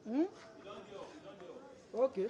Hmm? Okay.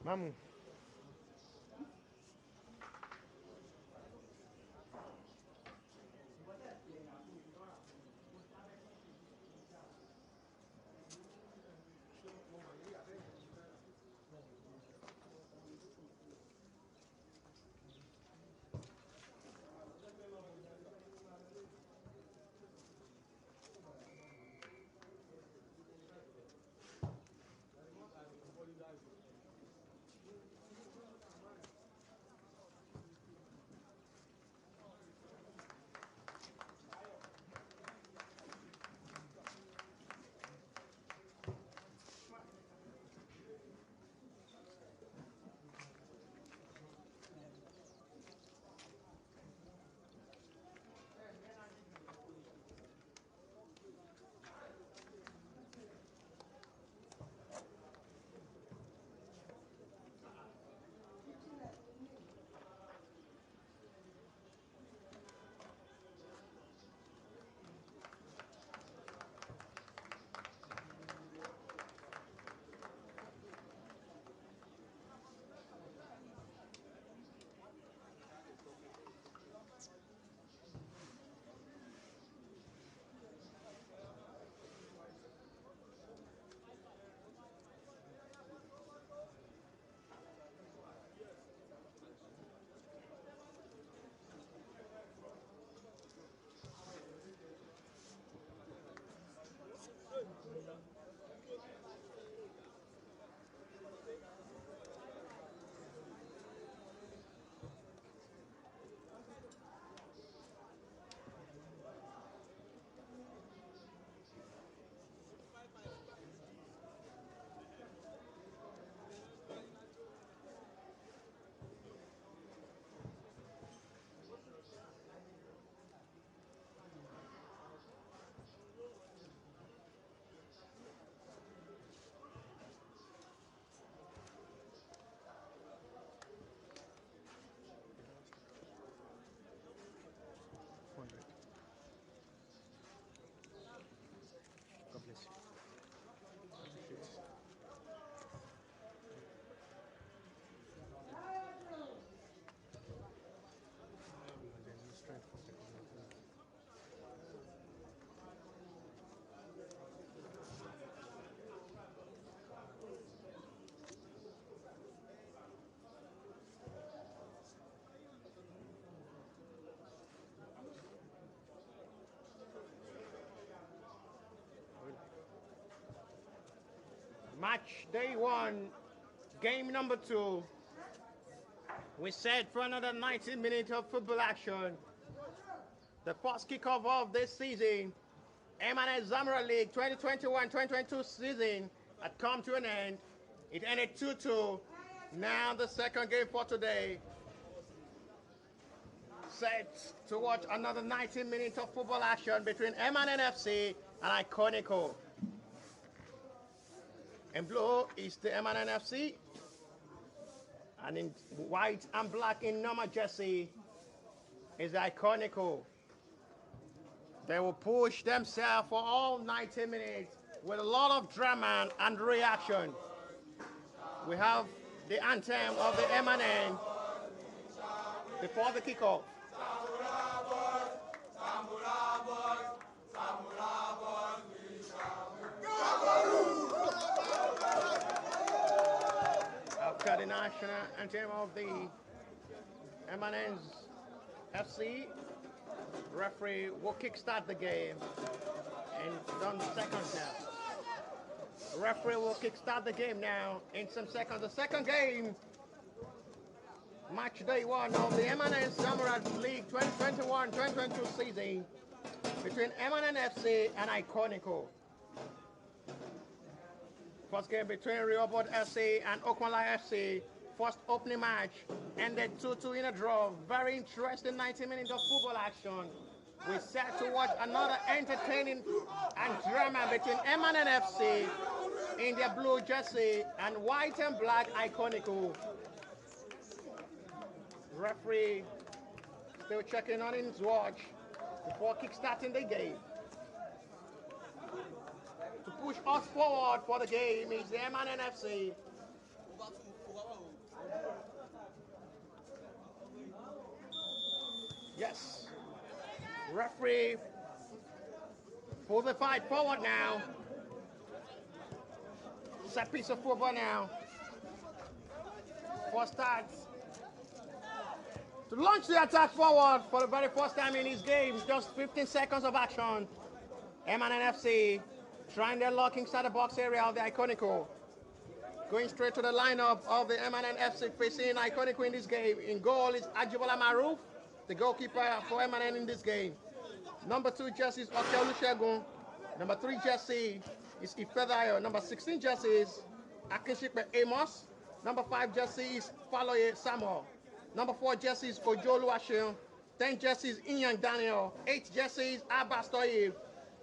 Mamu. Match day 1, game number 2. We're set for another 90 minutes of football action. The first kickoff of this season, M&S Zamora League 2021-2022 season had come to an end. It ended 2-2. Now the second game for today. Set to watch another 90 minutes of football action between M&N FC and Iconica. In blue is the M&N FC, and in white and black in normal jersey is the Iconica. They will push themselves for all 90 minutes with a lot of drama and reaction. We have the anthem of the M&N before the kickoff. After the national anthem of the M&N FC, referee will kickstart the game in some seconds now. Referee will kickstart the game now in some seconds. The second game, match day 1 of the M&N Zamora League 2021-2022 season between M&N FC and Iconica. First game between Rehoboth FC and Ogun FC. First opening match ended 2-2 in a draw. Very interesting 90 minutes of football action. We're set to watch another entertaining and drama between M&N FC in their blue jersey and white and black Iconica. Referee still checking on his watch before kickstarting the game. To push us forward for the game is the M&N FC. Yes. Referee pull the fight forward now. Set piece of football now. First start to launch the attack forward for the very first time in his game. Just 15 seconds of action. M&N FC trying their luck inside the box area of the Iconica. Going straight to the lineup of the M&N FC facing Iconica in this game. In goal is Ajibola Maruf, the goalkeeper for M&N in this game. Number 2 jersey is Oke Olusegun. Number 3 jersey is Ifedayo. Number 16 jersey is Akeshipe Amos. Number 5 jersey is Faloye Samuel. Number 4 jersey is Ojo Oluwaseun. 10 jersey is Inyang Daniel. 8 jersey is Abbas Toyib.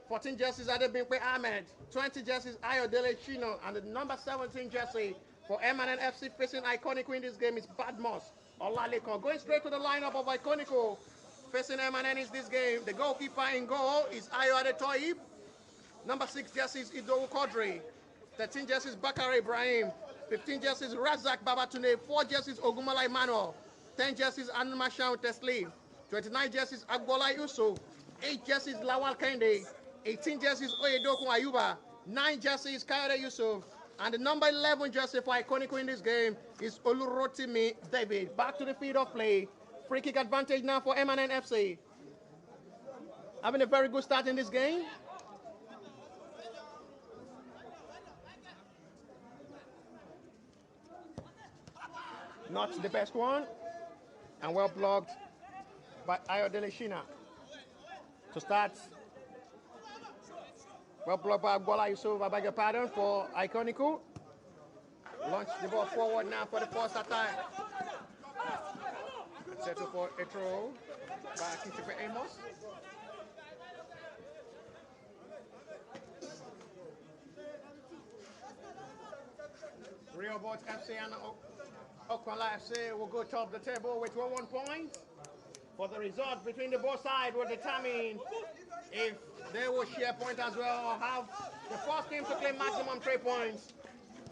14 jerseys Adebimpe Ahmed, 20 jerseys Ayodele Chino, and the number 17 jersey for M&N FC facing Iconica in this game is Badmos Olalekon. Going straight to the lineup of Iconica facing M&N in this game. The goalkeeper in goal is Ayode Toyib. Number 6 jerseys Idowu Kodri. 13 jerseys Bakare Ibrahim. 15 jerseys Razak Babatunde. 4 jerseys Ogumala Emmanuel. 10 jerseys Anumashau Teslim. 29 jerseys Agbola Yusuf. 8 jerseys Lawal Kende. 18 jerseys Oyedokun Ayuba, 9 jerseys Kayode Yusuf, and the number 11 jersey for Iconica in this game is Olurotimi David. Back to the field of play. Free kick advantage now for M&N FC. Having a very good start in this game. Not the best one, and well blocked by Ayodele Shina. To start, well blocked by Agbola Yusuf, I beg your pardon, for Iconica. Launch the ball forward now for the first attack. Settle for a throw by Akeshipe Amos. Rehoboth FC and Ogun FC will go top the table with 1 point. For the result between the both sides will determine if they will share points as well or have the first team to claim maximum 3 points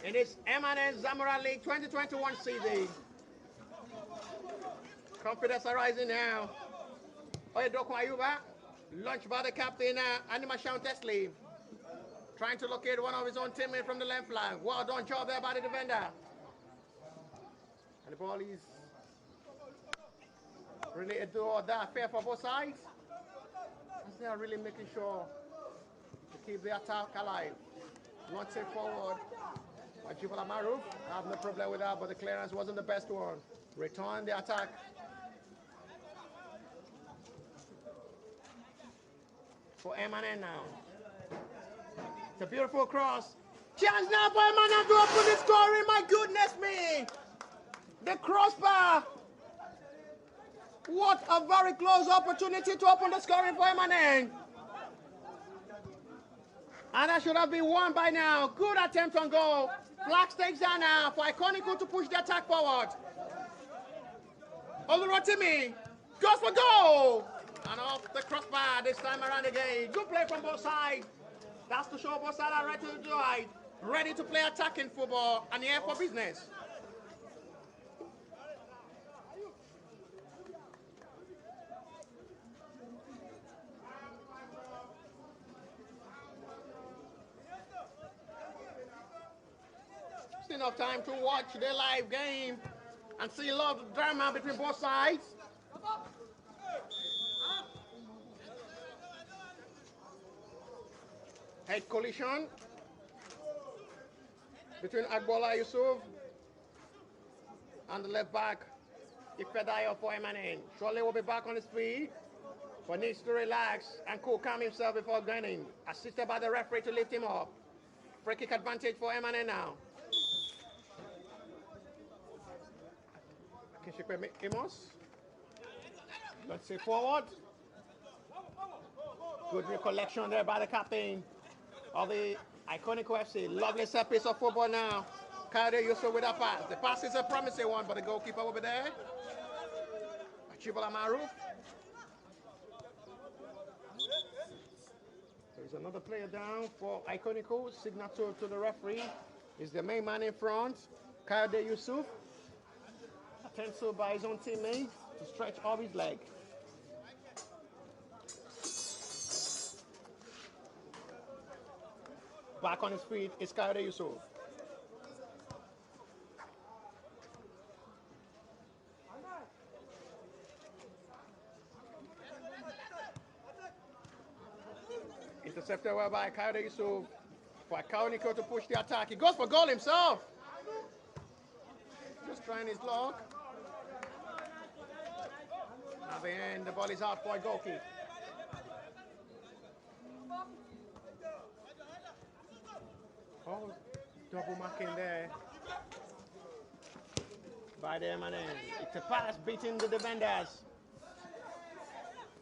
in this M&N Zamora League 2021 season. Confidence arising now. Oyedokun Ayuba, launched by the captain Animashaun Teslim, trying to locate one of his own teammates from the left flank. Well done job there by the defender. And the ball is really a do or die affair for both sides, as they are really making sure to keep the attack alive. Launch it forward Ajibala Maruf, I have no problem with that, but the clearance wasn't the best one. Return the attack. For Emmanuel now. It's a beautiful cross. Chance now for Emmanuel to open the scoring. My goodness me. The crossbar. What a very close opportunity to open the scoring for Emmanuel. And that should have been won by now. Good attempt on goal. Flag takes down now for Iconica to push the attack forward. Olurotimi goes for goal. And off the crossbar this time around again. Good play from both sides. That's to show both sides are ready to do it. Ready to play attacking football and here for business. Still enough time to watch the live game and see a lot of drama between both sides. Head collision between Agbola Yusuf and the left back Ifedayo for Emmanuel. Surely will be back on his feet, but needs to relax and calm himself before gunning. Assisted by the referee to lift him up. Free kick advantage for Emmanuel now. Kishikwe Amos. Let's say forward. Good recollection there by the captain of the Iconic FC. Lovely set piece of football now. Kade Yusuf with a pass. The pass is a promising one, but the goalkeeper over there. Ajibala Maruf. There's another player down for Iconico. Signature to the referee is the main man in front, Kade Yusuf. Attempted by his own teammate to stretch off his leg. Back on his feet is Kade Yusuf. Intercepted by Kade Yusuf for Iconica to push the attack. He goes for goal himself. Just trying his luck. At the end, the ball is out for a goal kick. Oh, double marking there by the Emmanuel. It's a pass beating the defenders.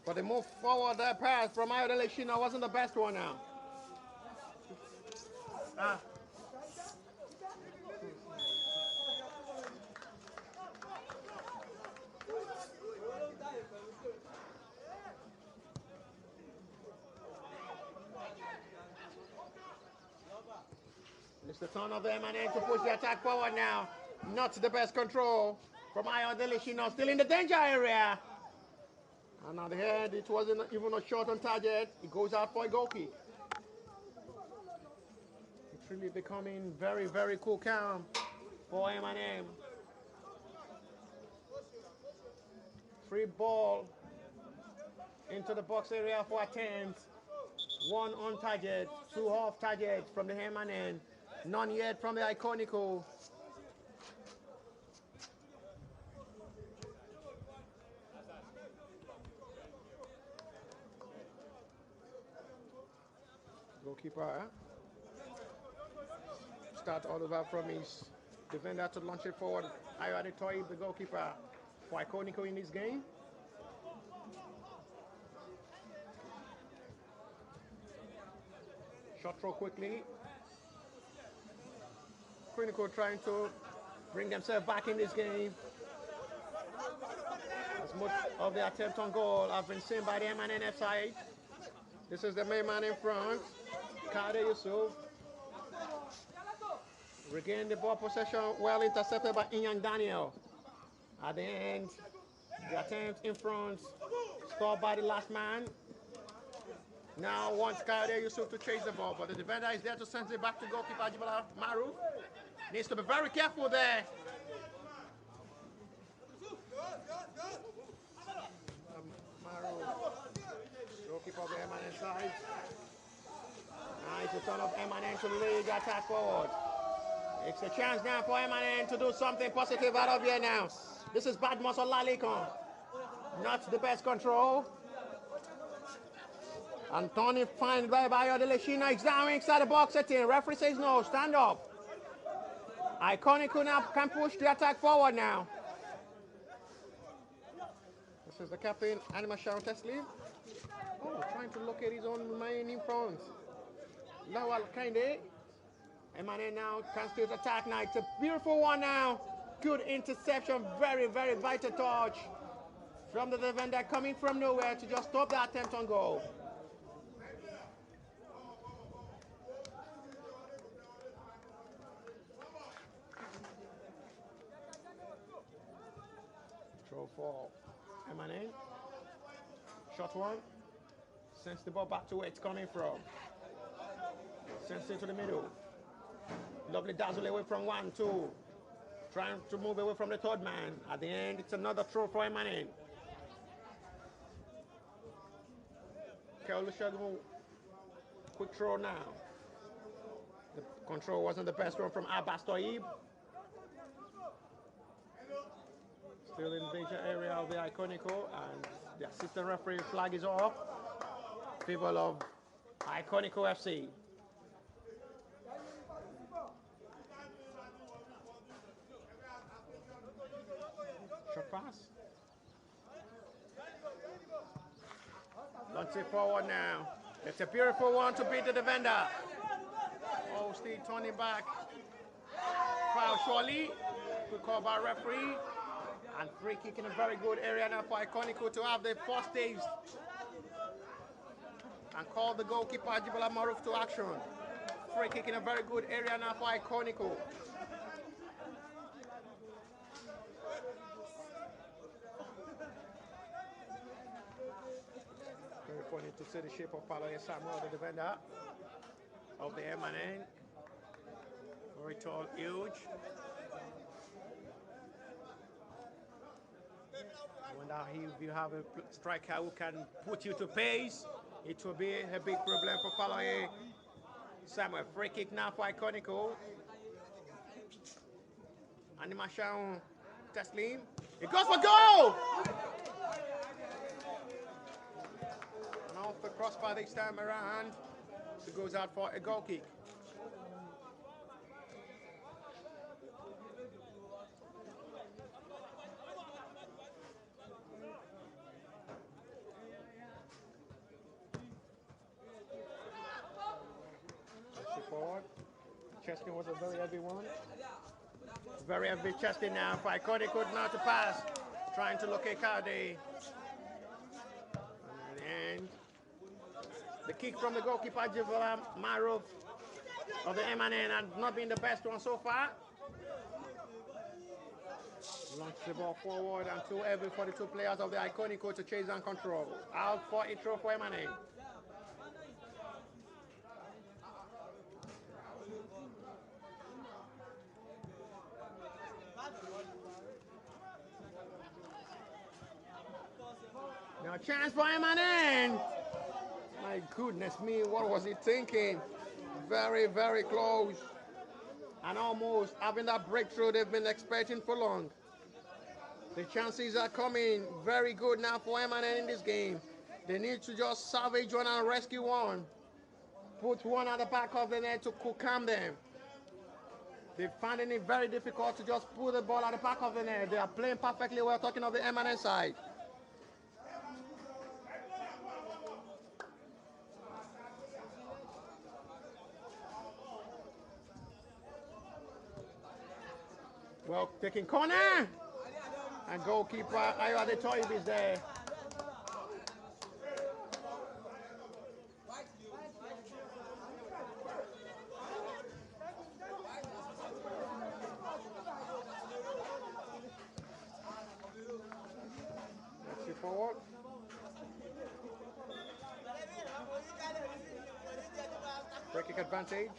But the move forward, that pass from Ayodele Shina wasn't the best one now. It's the turn of the Emmanuel to push the attack forward now. Not the best control from Ayodele Shina, still in the danger area. And at the head, it wasn't even a shot on target. It goes out for a goal kick. It's really becoming very, very cool calm for Emmanuel. Free ball into the box area for attempt. One on target, two off target from the Emmanuel. None yet from the Iconico. Goalkeeper start all over from his defender to launch it forward. Ayode Toy, the goalkeeper for Iconico in this game. Shot throw quickly. Iconico trying to bring themselves back in this game. As much of the attempt on goal have been seen by the MNNF side. This is the main man in front, Kade Yusuf. Regain the ball possession, well intercepted by Inyan Daniel. At the end, the attempt in front, stopped by the last man. Now wants Kade Yusuf to chase the ball, but the defender is there to send it back to goalkeeper Ajibala Maruf. Needs to be very careful there. Goalkeeper of the MNN side. Nice return of MNN to lead the attack forward. It's a chance now for MNN to do something positive out of here now. This is bad muscle Lalikon. Not the best control. Anthony finds by Odeleshina. It's down inside the box setting. Referee says no. Stand up. Iconica now can push the attack forward now. This is the captain, Animation Teslim. Oh, trying to locate his own man in front. Lawal Kinde. Emmanuel now can still attack now. It's a beautiful one now. Good interception. Very, very vital touch from the defender coming from nowhere to just stop the attempt on goal. Throw for Emmanuel. Shot one. Sends the ball back to where it's coming from. Sends it to the middle. Lovely dazzle away from 1-2. Trying to move away from the third man. At the end, it's another throw for Emmanuel. Keolushagu, quick throw now. The control wasn't the best one from Abbas Toib. Still in the danger area of the Iconico, and the assistant referee flag is off. Favor of Iconico FC. Short pass. Launch it forward now. It's a beautiful one to beat the defender. Oh, still turning back. Foul surely. Good call by referee. And free kick in a very good area now for Iconico to have the first taste. And call the goalkeeper Jibola Maruf to action. Free kick in a very good area now for Iconico. Very funny to see the shape of Paloye Samuel, the defender of the MNN. Very tall, huge. I wonder if you have a striker who can put you to pace, it will be a big problem for Paloye Samuel. Free kick now for Iconico. Animation Teslim. It goes for goal! And off the crossbar this time around. It goes out for a goal kick. Forward. Chesting was a very heavy one. Very heavy chesting now. Iconico now to pass. Trying to locate Kade. And the kick from the goalkeeper Jibola Maruf of the MNN has not been the best one so far. Launch the ball forward and too heavy for the two players of the Iconico to chase and control. Out for a throw for MNN. Now chance for MNN. My goodness me, what was he thinking? Very, very close. And almost having that breakthrough they've been expecting for long. The chances are coming very good now for MNN in this game. They need to just salvage one and rescue one. Put one at the back of the net to calm them. They're finding it very difficult to just put the ball at the back of the net. They are playing perfectly well, talking of the MNN side. Well, taking corner, and goalkeeper Ayo Adetoyib is there. Let's see forward. Free kick advantage.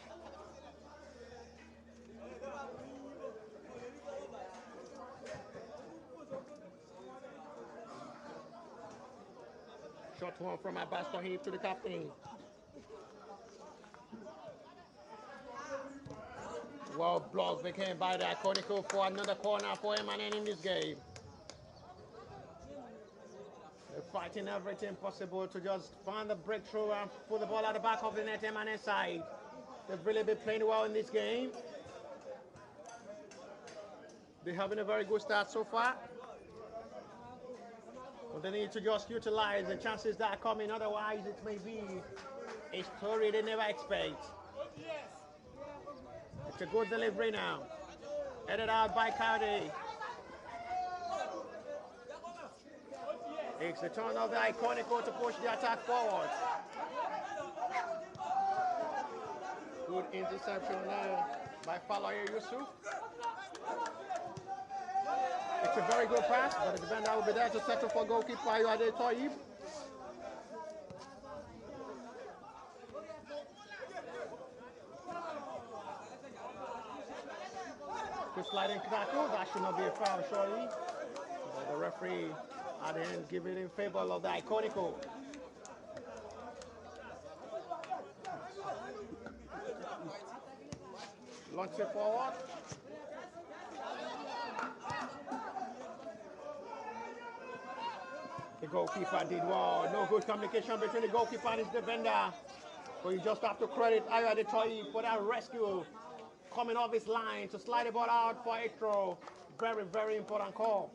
Shot one from Abbas Toib to the captain. Well, blocked became by the Iconico for another corner for Ikenne in this game. They're fighting everything possible to just find the breakthrough and put the ball at the back of the net, Ikenne side. They've really been playing well in this game. They're having a very good start so far. But they need to just utilize the chances that are coming, otherwise it may be a story they never expect. It's a good delivery now. Headed out by Cowdy. It's the turn of the Iconico to push the attack forward. Good interception there by Faloye Yusuf. It's a very good pass, but the defender will be there to settle for goalkeeper Ayode Toyib. Good sliding tackle, that should not be a foul, surely. But the referee at the end give it in favor of the Iconico. Launch it forward. The goalkeeper did well. No good communication between the goalkeeper and his defender. But you just have to credit Ayode Toyib for that rescue. Coming off his line to slide the ball out for a throw. Very, very important call.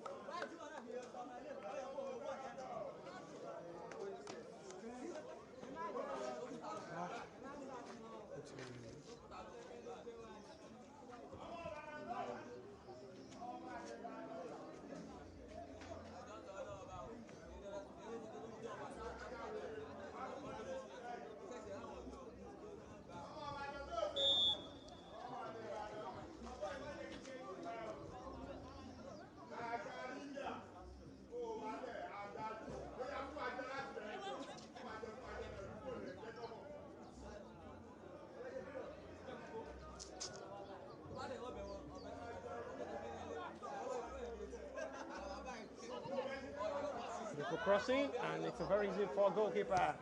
Beautiful crossing, and it's a very easy for goalkeeper.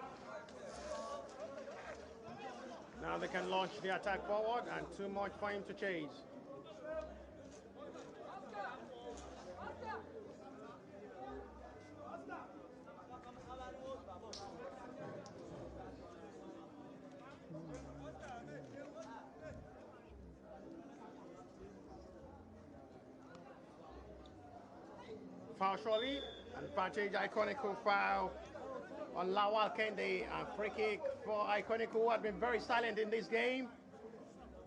Now they can launch the attack forward, and too much for him to chase. Foul surely, and advantage Iconico foul on Lawal Kende, and free kick for Iconico, who had been very silent in this game,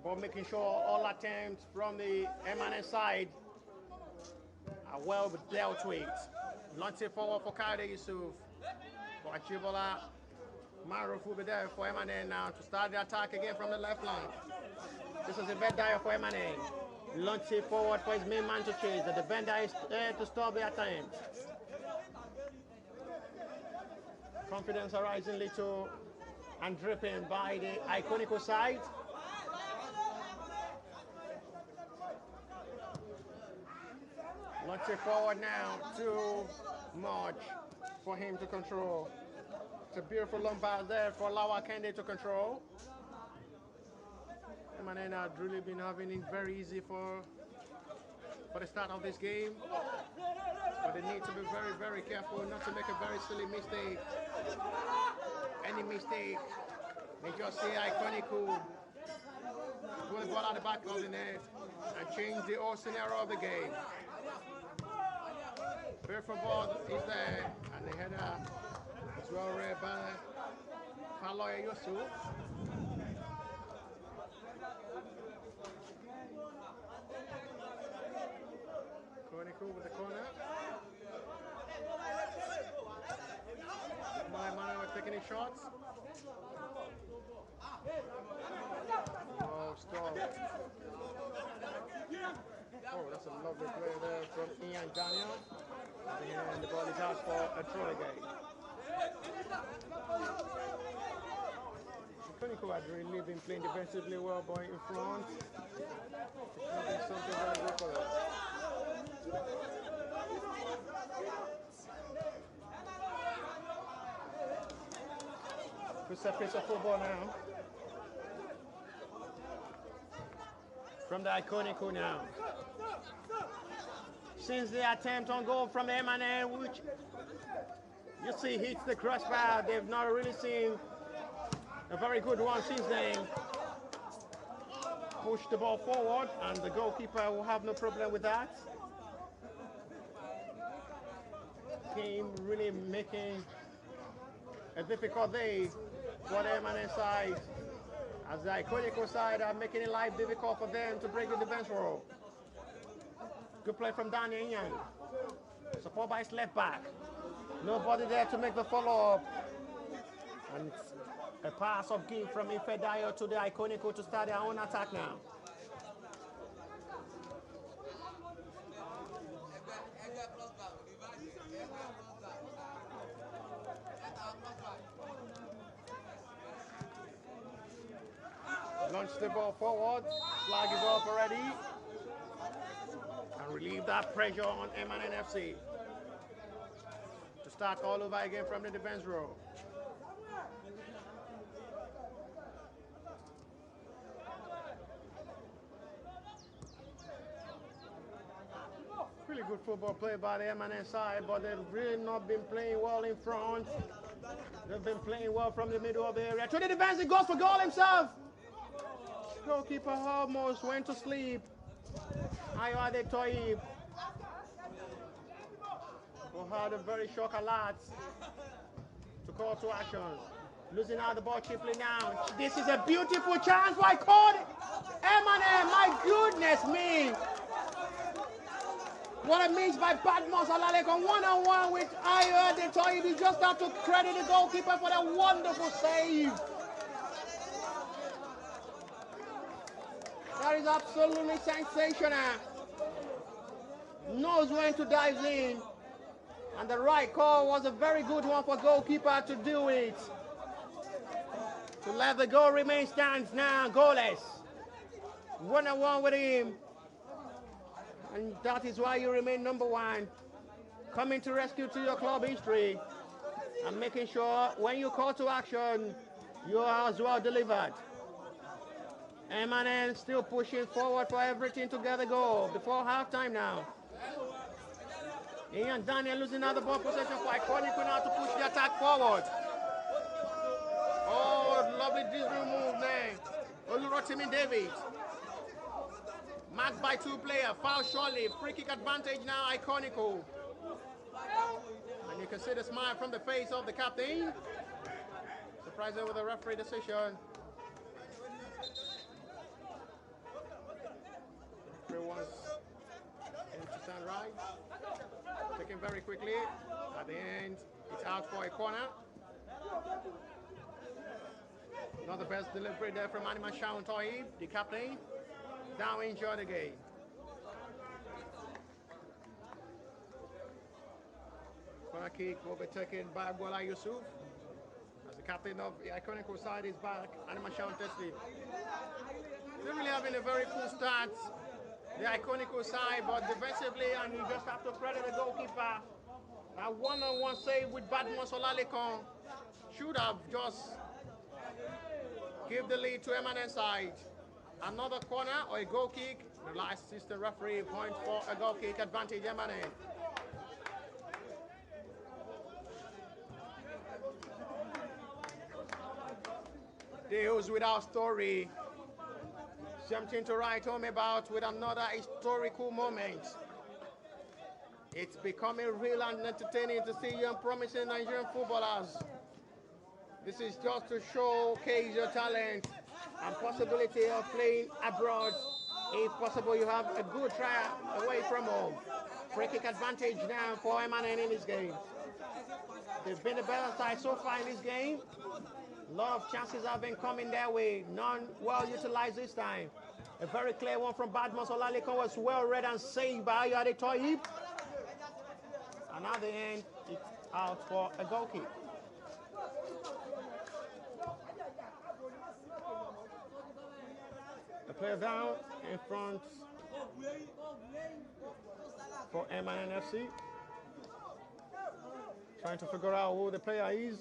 but making sure all attempts from the Ikenne side are well dealt with. Launch it forward for Kade Yusuf. For Achibola, Maruf will be there for Ikenne now to start the attack again from the left line. This is a bad dive for Ikenne. Launch it forward for his main man to chase. The defender is there to stop the attempt. Confidence arising little and dripping by the Iconico side. Launch it forward now. Too much for him to control. It's a beautiful long pass there for Lawal Kende to control. Ikenne had really been having it very easy for the start of this game. But they need to be very, very careful not to make a very silly mistake. Any mistake, they just see Iconico put the ball at the back of the net and change the whole scenario of the game. Beautiful ball is there, and the header is well read by Faloye Yusuf. Iconico with the corner. Manuel taking his shots. Oh, stop. Oh, that's a lovely play there from Ian Daniel. And the ball is out for a throw again. Iconico had really been playing defensively well, but in front, it's not been something very good for them. Good set piece of football now. from the Iconico now. Since the attempt on goal from the M&N, which you see hits the crossbar, they've not really seen a very good one since then. Push the ball forward, and the goalkeeper will have no problem with that. Game really making a difficult day for the M&N side, as the Iconico side are making it life difficult for them to break the defense row. Good play from Daniel Yang. Support by his left back. Nobody there to make the follow-up. And a pass of give from Ifedayo to the Iconico to start their own attack now. Launch the ball forward. Flag is up already. And relieve that pressure on M&N FC. To start all over again from the defense row. Really good football play by the M&N side, but they've really not been playing well in front. They've been playing well from the middle of the area. To the defense, he goes for goal himself. Goalkeeper almost went to sleep. Ayode Toyib, who had a very shock alert to call to action. Losing out the ball cheaply now. This is a beautiful chance. Why called M&N? My goodness me. What it means by Badmus Alalekon one-on-one with Ayode Toyib. You just have to credit the goalkeeper for that wonderful save. That is absolutely sensational. Knows when to dive in. And the right call was a very good one for goalkeeper to do it. To let the goal remain stands now, goalless. One-on-one with him. And that is why you remain number one. Coming to rescue to your club history. And making sure when you call to action, you are as well delivered. M&N still pushing forward for everything to get a goal before halftime now. Ian Daniel losing another ball possession for Iconic now to push the attack forward. Oh, lovely dribble move there. Olurotimi David. Marked by two players, foul surely. Free kick advantage now, Iconico. And you can see the smile from the face of the captain. Surprised with the referee decision. Everyone's in to stand right. Taken very quickly. At the end, it's out for a corner. Not the best delivery there from Anima Shaun Toyib, the captain. Now enjoy the game. Corner kick will be taken by Agboola Yusuf. As the captain of the Iconical side is back, Anima Shaun Teslim. They're really having a very cool start. The Iconical side, but defensively, and you just have to credit the goalkeeper. That one-on-one save with Badmus Olalekon should have just give the lead to M&N side. Another corner or a goal kick. The last assistant referee points for a goal kick advantage M&N. Deals without story. Something to write home about with another historical moment. It's becoming real and entertaining to see young promising Nigerian footballers. This is just to showcase your talent and possibility of playing abroad. If possible, you have a good try away from home. Free kick advantage now for M&N in this game. They've been the better side so far in this game. A lot of chances have been coming their way. None well utilized this time. A very clear one from Badmus Olalekon was well read and saved by Ayode Toyib. And at the end, it's out for a goal kick. The player down in front for M&N FC. Trying to figure out who the player is.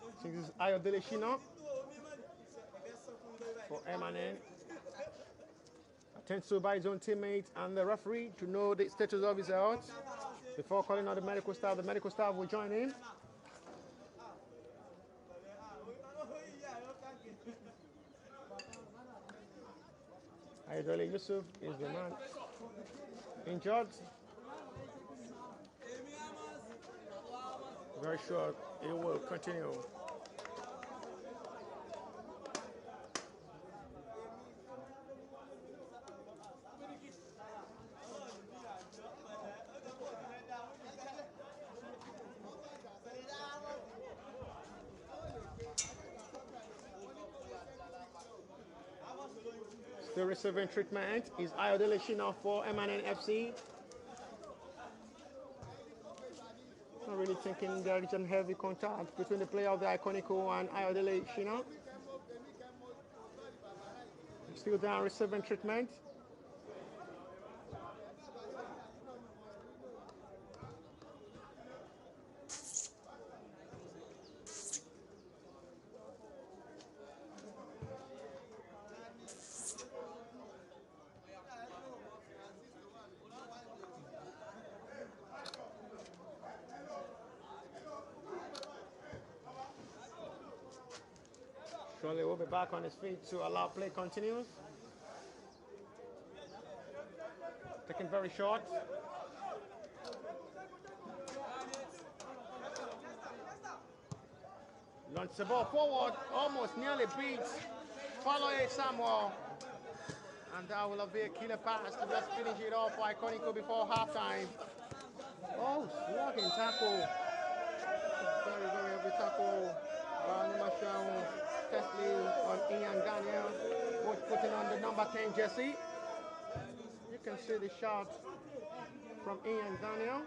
I think this is Ayodele Shino. for Emmanuel. Attends to by his own teammates and the referee to know the status of his health. Before calling out the medical staff will join in. Ayodele Yusuf is the man injured. Very sure it will continue. Still receiving treatment is Ayodele Shina for MNN FC. Not really thinking there is a heavy contact between the player of the Iconico and Ayodele Shina. Still down receiving treatment. Surely will be back on his feet to allow play continues. Taking very short. Launch the ball forward, almost nearly beats. Follow it Samuel. And that will be a killer pass to just finish it off for Iconico before halftime. Oh, slugging tackle. Very, very heavy tackle. Testley on Ian Daniel, both putting on the number 10 jersey. You can see the shot from Ian Daniel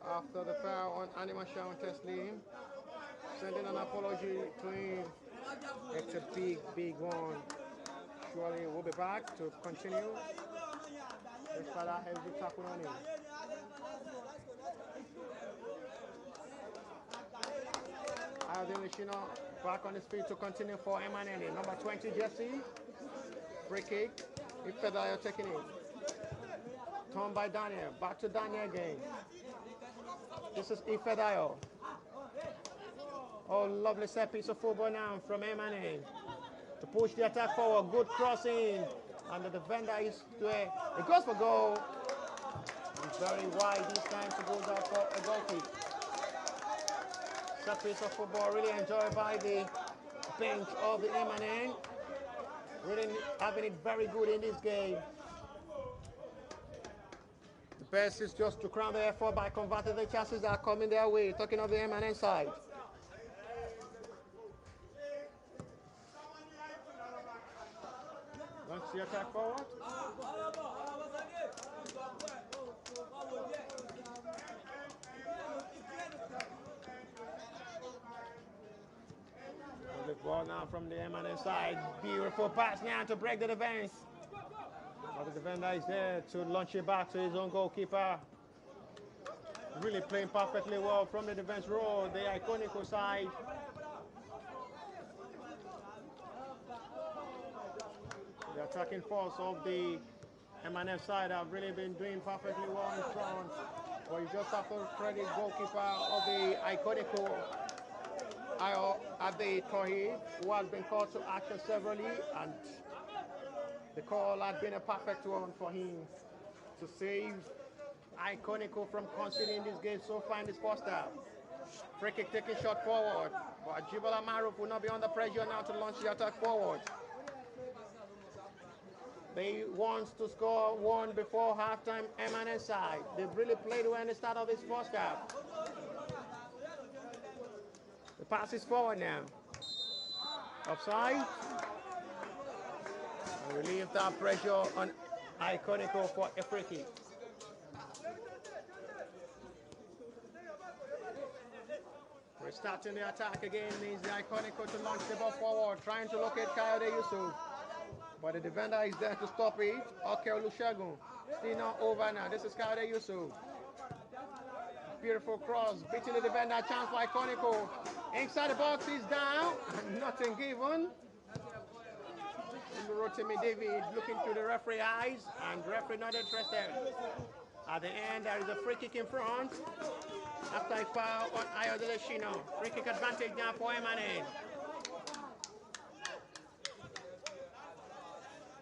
after the foul on Animation Testley, sending an apology to him. It's a big, big one. Surely we'll be back to continue. This fella has the tackle on him. Ayodele Shina back on his feet to continue for Emmanuel. Number 20 jersey. Free kick. Ifedayo taking it. Turned by Daniel. Back to Daniel again. This is Ifedayo. Oh, lovely set piece of football now from Emmanuel to push the attack forward. Good crossing. And the defender is there. It goes for goal. It's very wide this time to go down for a goal kick. That piece of football really enjoyed by the bench of the MNN. Really having it very good in this game. The best is just to crown the effort by converting the chances that are coming their way. Talking of the MNN side. Launch the attack forward. The ball now from the MNN side. Beautiful pass now to break the defense. But the defender is there to launch it back to his own goalkeeper. Really playing perfectly well from the defense row, the Iconico side. The attacking force of the MNF side have really been doing perfectly well in front. But you just have to credit goalkeeper of the Iconico, Ade Kohi, who has been called to action severally, and the call had been a perfect one for him to save Iconico from conceding this game so far in this first half. Free kick taking shot forward, but Jibola Maruf will not be under pressure now to launch the attack forward. They want to score one before halftime, MNN side. They've really played well in the start of this first half. The pass is forward now. Offside. Relieve that pressure on Iconico for a free kick. Restarting the attack again means the Iconico to launch the ball forward, trying to locate Coyote Yusuf. But the defender is there to stop it. Okay, Olusegun. Still not over now. This is Coyote Yusuf. Beautiful cross, beating the defender, chance for Iconico. Inside the box is down, nothing given. Rotimi David looking to the referee eyes, and referee not interested. At the end, there is a free kick in front. After a foul on Ayodele Shino. Free kick advantage now for Emmanuel.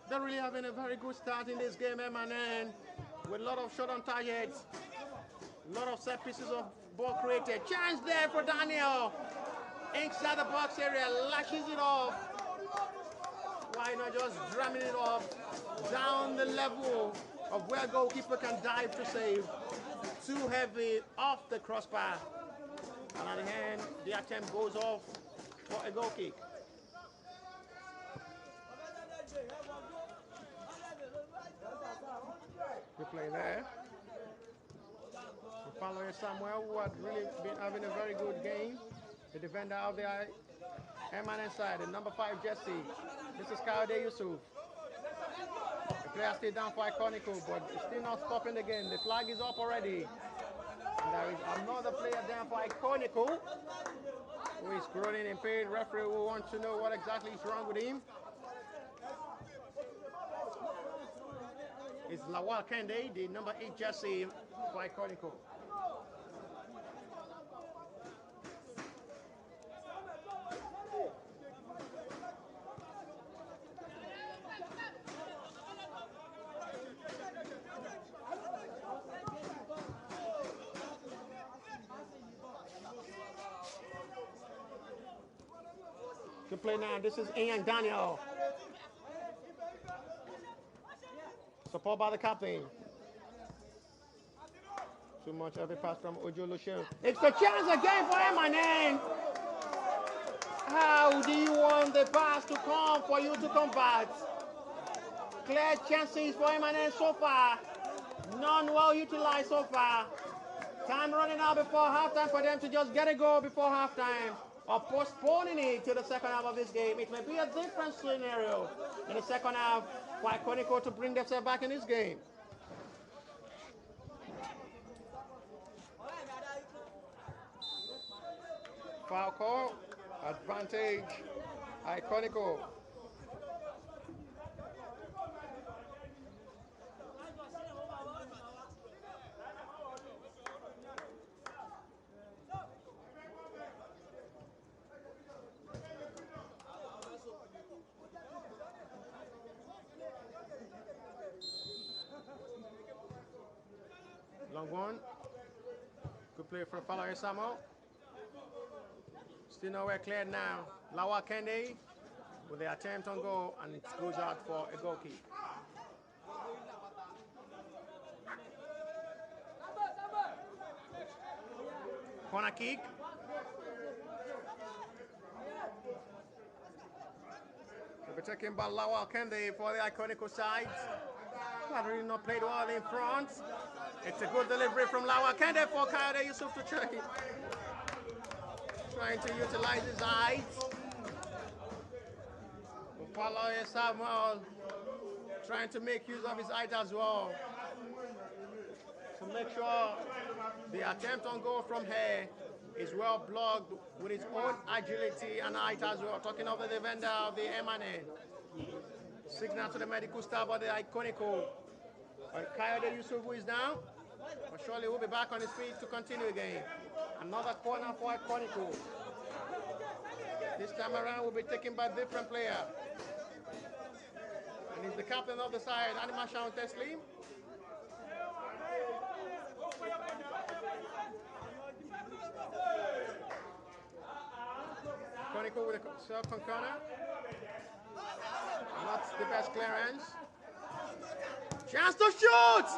They're really having a very good start in this game, Emmanuel, with a lot of shot on targets, a lot of set pieces of ball created. Chance there for Daniel. Inside the box area, lashes it off. Why not just drumming it off down the level of where goalkeeper can dive to save. Too heavy off the crossbar. And at the end, the attempt goes off for a goal kick. Good play there. The follower Samuel, who had really been having a very good game. The defender out there, Emmanuel side, the number 5 jersey. This is Kayode Yusuf. The player still down for Iconica, but it's still not stopping the game. The flag is up already. And there is another player down for Iconica who is groaning in pain. Referee will want to know what exactly is wrong with him. It's Lawal Kende, the number 8 jersey for Iconica. Good play now. This is Ian Daniel. Support by the captain. Too much every pass from Ojo Lucien. It's the chance again for Emmanuel. How do you want the pass to come for you to convert? Clear chances for Emmanuel so far. None well utilized so far. Time running out before halftime for them to just get a goal before halftime. Or postponing it to the second half of this game. It may be a different scenario in the second half for Iconica to bring themselves back in this game. Foul call, advantage, Iconica. Long one. Good play for follower Samuel. Still nowhere cleared now. Lawa Kende with the attempt on goal, and it goes out for a goal kick. Corner kick. They'll be taken by Lawa Kende for the Iconica side. Had really not played well in front. It's a good delivery from Lawa Kende for Kayode Yusuf to trying to utilize his eyes. Follower Samuel trying to make use of his height as well. To make sure the attempt on goal from here is well blocked with his own agility and height as well. Talking of the defender of the Emmanuel. Signal to the medical staff of the Iconica. But Kayode Yusuf, who is down, but surely will be back on his feet to continue again. Another corner for Iconica. This time around will be taken by a different player. And he's the captain of the side, Anima Shaun Teslim. Iconica with a second corner. Not the best clearance. Chance to shoot!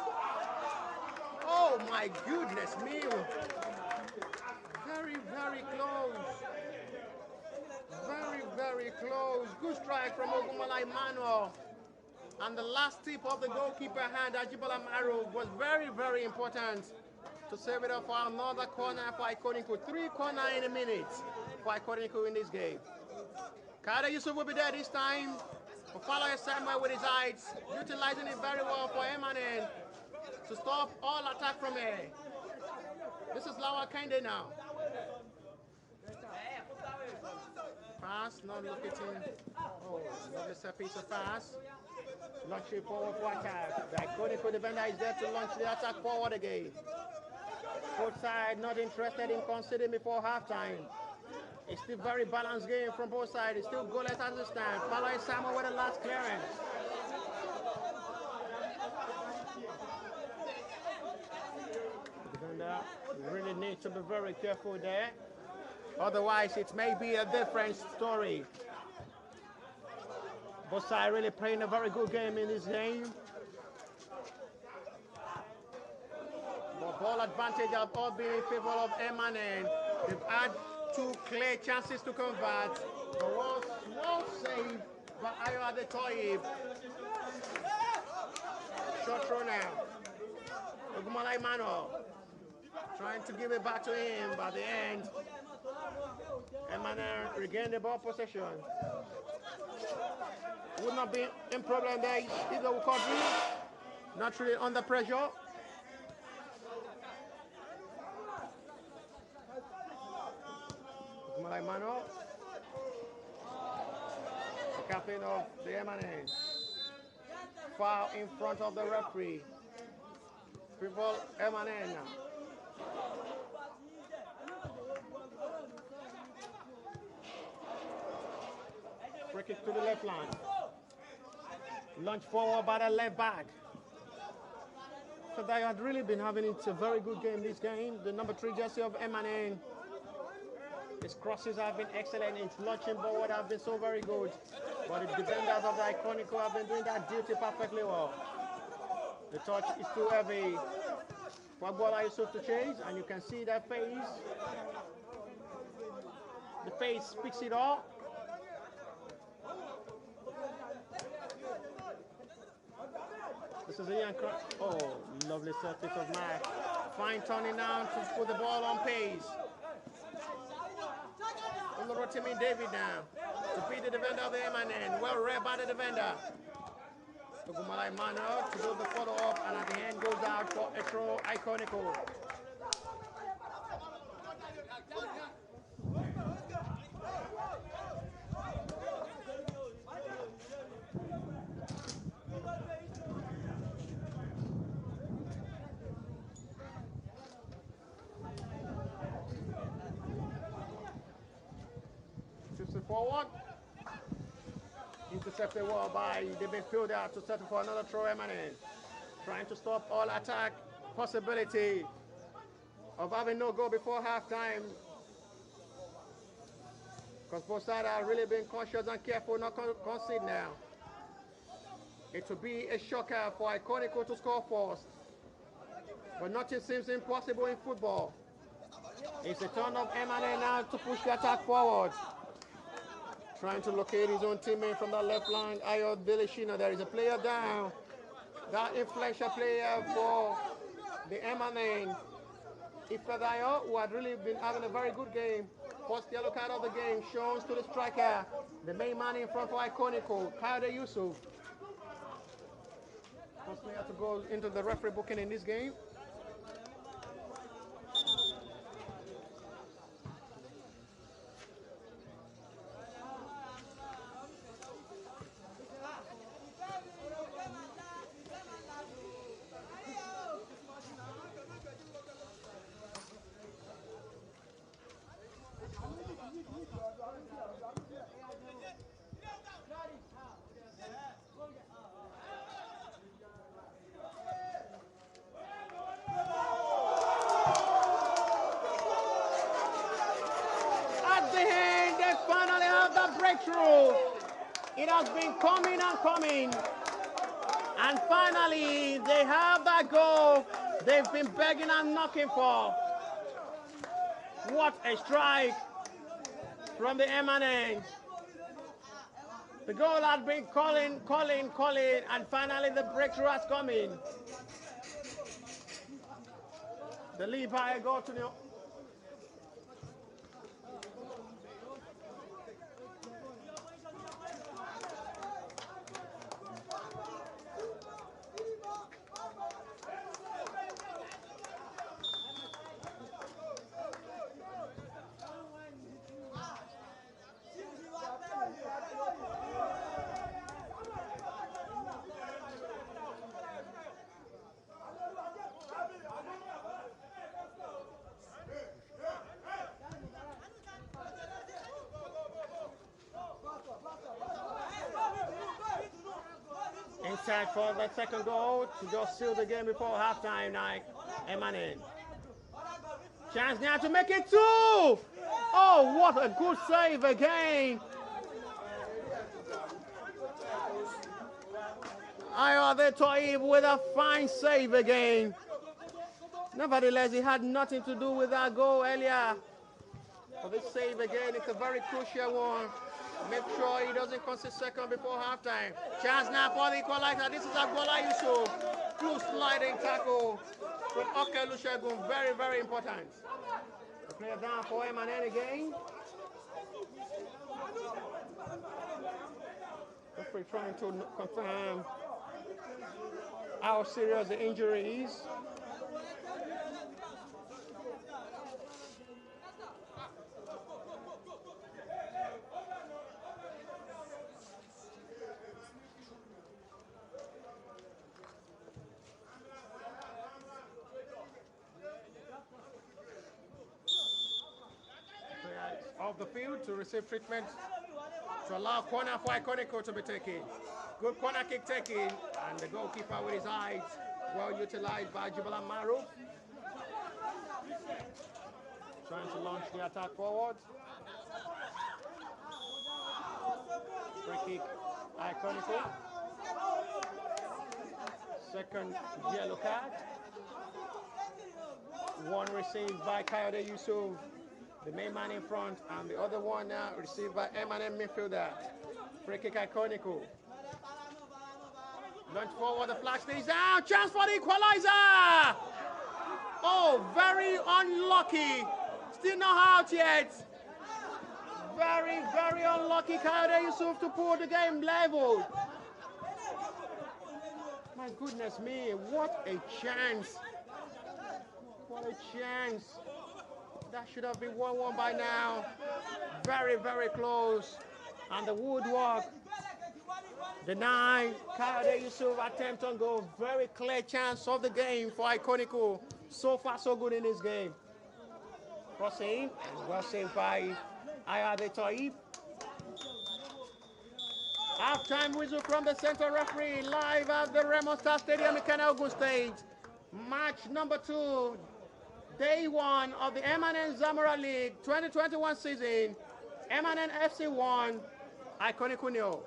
Oh my goodness me. Very, very close. Very, very close. Good strike from Ogun Emmanuel. And the last tip of the goalkeeper hand, Ajibola Maro, was very, very important to save it up for another corner for Iconica. 3 corners in a minute for Iconica in this game. Kayode Yusuf will be there this time. For follower Samuel with his eyes, utilizing it very well for Emmanuel to stop all attack from here. This is Lawa Kende now. Pass. pass, not locating. Oh, lovely set piece of pass. Launch it forward for attack. The Iconico defender is there to launch the attack forward again. Both sides not interested in conceding before halftime. It's still very balanced game from both sides. It's still goalless as it stands. Following Samuel with the last clearance. Defender really needs to be very careful there. Otherwise, it may be a different story. Both sides really playing a very good game in this game. But ball advantage have all been in favor of M&N. They've had two clear chances to convert. The one small save by Ayo Adetoyib. Short throw now. Ogun trying to give it back to him, but at the end, M&N regained the ball possession. Would not be in problem there if the recovery. Not really under pressure. Mano, the captain of the M&N, foul in front of the referee. People M&N now. Free kick to the left line. Launch forward by the left back. So they had really been having a very good game this game. The number 3 jersey of M&N. His crosses have been excellent. His launching forward have been so very good. But the defenders of the Iconica have been doing that duty perfectly well. The touch is too heavy for Bola Yusuf to chase, and you can see that face. The face speaks it all. This is a young cross. Oh, lovely surface of Mac. Fine turning down to put the ball on pace. Timmy David now to beat the defender of the M&N. Well read by the defender. Ogun Mano to do the follow-up, and at the end goes out for a throw Iconico. Forward. Intercepted well by the midfielder to settle for another throw. M&N trying to stop all attack possibility of having no goal before halftime. Because both sides are really being cautious and careful not to concede now. It will be a shocker for Iconico to score first. But nothing seems impossible in football. It's a turn of M&N now to push the attack forward. Trying to locate his own teammate from the left line, Ayo Delishino. There is a player down. That influential player for the M&N. Ifedayo, who had really been having a very good game. First yellow card of the game shows to the striker, the main man in front for Iconico, Kade Yusuf. First player to go into the referee booking in this game. Breakthrough. It has been coming and coming, and finally they have that goal they've been begging and knocking for. What a strike from the M&N. The goal had been calling, and finally the breakthrough has come in. The lead by a goal to the set for the second goal to just seal the game before halftime night. Emmanuel. Chance now to make it 2! Oh, what a good save again. Ayade Toib with a fine save again. Nevertheless, he had nothing to do with that goal earlier. But this save again, it's a very crucial one. Make sure he doesn't concede second before halftime. Chance now for the equalizer. This is Agbola Yusuf. Good sliding tackle with Oke Olusegun. Very, very important. The player down for Emmanuel again. Referee trying to confirm how serious the injury is. Off the field to receive treatment to allow corner for Iconica to be taken. Good corner kick taken, and the goalkeeper with his eyes well utilized by Jibala Maru. Trying to launch the attack forward. Free kick, Iconica. Second yellow card. One received by Kayode Yusuf, the main man in front, and the other one now received by Emmanuel midfielder. Free kick Iconico. Launch forward, the flag stays down. Chance for the equalizer! Oh, very unlucky. Still not out yet. Very, very unlucky Kayode Yusuf to pull the game level. My goodness me, what a chance. What a chance. That should have been 1-1 by now. Very, very close. And the woodwork denied Kayode Yusuf attempt on goal. Very clear chance of the game for Iconico. So far, so good in this game. Crossing, and well saved by Ayade Toib. Half-time whistle from the central referee live at the Remo Stadium, Ikenne, Ogun State. Match number 2. Day 1 of the MNN Zamora League 2021 season. MNN FC 1, Iconico 0.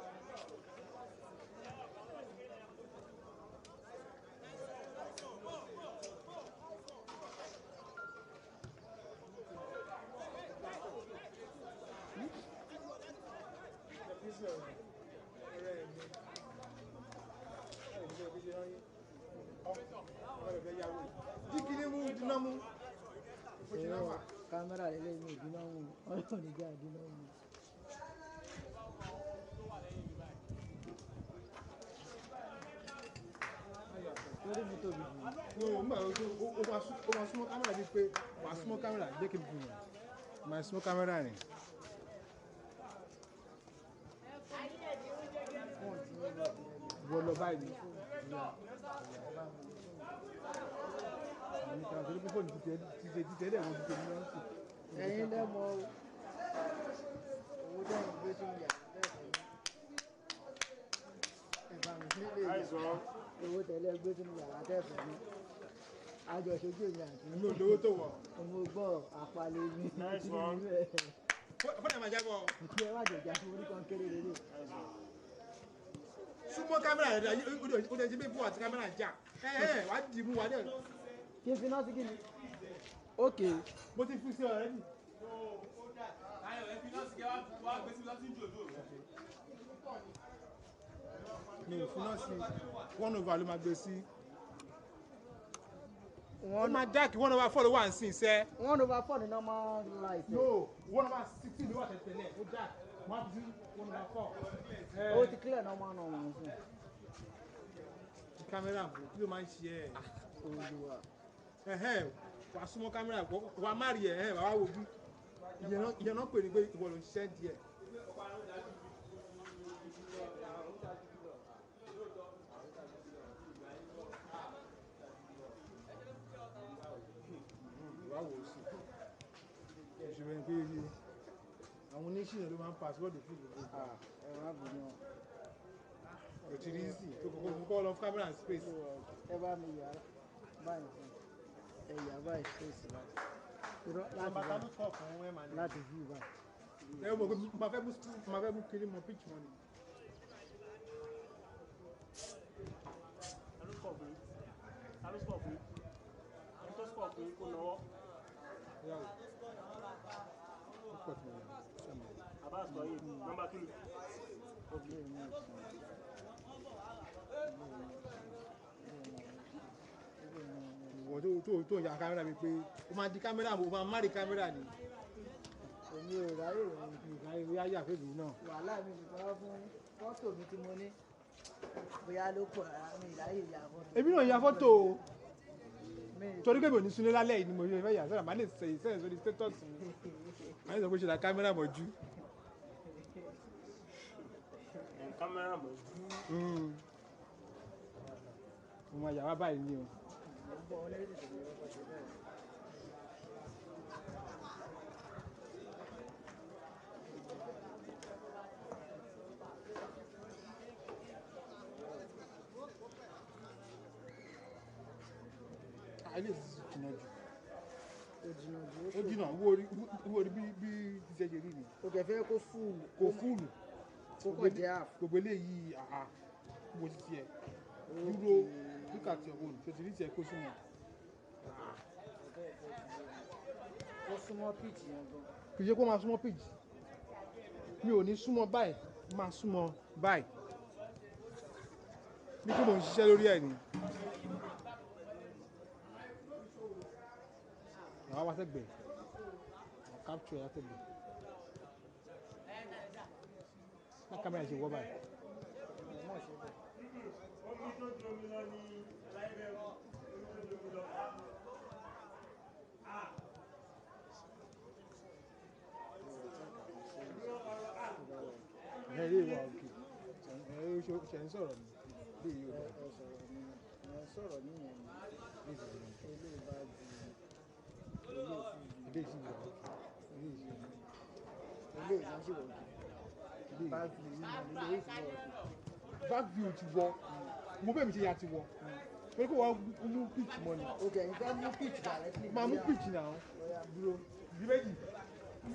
Camera le mi dinamu ọlọ ni ga dinamu. Lórí mi tóbi jù. No, ma o ma súnmọ́ camera bí pé ma súnmọ́ camera jẹ́ kí n bù wọ́n. Ma súnmọ́ camera ni. Wọ́n lọ báyìí. Ẹ̀yin lẹ́mọ̀ owó dẹ́yìn gbé tí ń yà ẹ̀fà mi nílé ìyà owó tẹ̀lé gbé tí ń yà látẹ̀fẹ̀ mi àjọṣojú èmi àti mi lówó tó wọ̀ mo gbọ́ àpalẹ̀ mi fọ́nà máa jábọ̀ ìkí ẹ wá jẹ̀jà fún orí kan kéré lélẹ̀. Súnmọ́ kámẹ́rà rẹ̀ ó lè ṣe bí fún àti kámẹ́rà jà wá dì mú wá dẹ̀. Kí n fi náà sí kí ni? Ok. Mo ti fi sí ọ̀rẹ́ nì. Mi ò fi náà sí 1/4 ló máa gbé sí. Wọ́n máa jáàkì 1/4 ló wà ń sìn sẹ́. 1/4 ni normal light. No, 1/16 ló wà tẹ̀tẹ̀lẹ̀ ó jáàkì 1/4. Ó ti clear normal ń sìn. Kámẹ́rà kí ló máa ń ṣe ẹ̀? Olúwa. Wà súnmọ́ kámẹ́rà wà má rí ẹ̀ wà wá wo bí ìyẹn náà pè ní pé ìwọ ló ń ṣiṣẹ́ díẹ̀. Wà wò ó sí ìṣòro ẹ̀ pé àwọn oníṣìyàn ló máa ń pàṣípọ̀dù fún ìlú. Ẹ̀rọ àbò náà It's easy. To call off camera and space. Ever me yara. Bye. Yara space. You don't like to view back. My family killing my pitch money. To ya camera mi pé o máa di camera mo máa marry camera ni. Èmi ò ráyè wọn. Ìgbà yà yà fèbí náà. Wàhálà mi ti bá fún fọ́tò mi tí mo ní. Bóyá ló pọ̀ mi ráyè ya fọ́tò. Èmi náà ya fọ́tò o. Torí pé mi ò ní sunlé lálẹ́ yìí ni mo fẹ́ yà sọ́dọ̀ màá lè ṣe ìṣẹ́ sórí status mi. Màá lè sọ pé ṣe la camera mọ̀jú. Camera mọ̀jú. Mo máa yà wá báyìí ni o. Ilé jìnnà jù. Ó jìnnà wo orí bí ti ṣe rí ni. O kẹ̀ fẹ́ kó fúlù. Kò fúlù. Kó kọ̀ jẹ́ àf. Gbogbo eléyìí wo ti tiẹ̀. Dúró look at your own. Ṣé ti rí tiẹ̀ kó súnmọ́? Ó súnmọ́ pitch yẹn gan. Kì í ṣe kó máa súnmọ́ pitch. Mi ò ní súnmọ́ báyìí, máa súnmọ́ báyìí. Bí kò mò ń ṣiṣẹ́ lórí ẹ̀ ni. Àwọn wá sẹ́gbẹ̀ẹ́. Capture ẹ̀ sẹ́gbẹ̀ẹ́. Má kámẹ́rà ṣe wọ́ báyìí. Ilé ìwà òkè. Ṣe ń sọ̀rọ̀ mi. Bí ìyó rẹ̀. Sọ̀rọ̀ ní ìyẹn ni. Ilé ìbá ju ilé ìsìn wọ̀ òkè. Ilé ìsìn wọ̀ òkè. Back view ilé ìsìn wọ̀ òkè. Back view ti wọ. Mo bẹ́ẹ̀ mi ṣe ya ti wọ. Pé kó wọ́n mú pitch mọ́ ni. Ok, you can mú pitch directly. Máa mú pitch náà. Dúró. Bí méjì.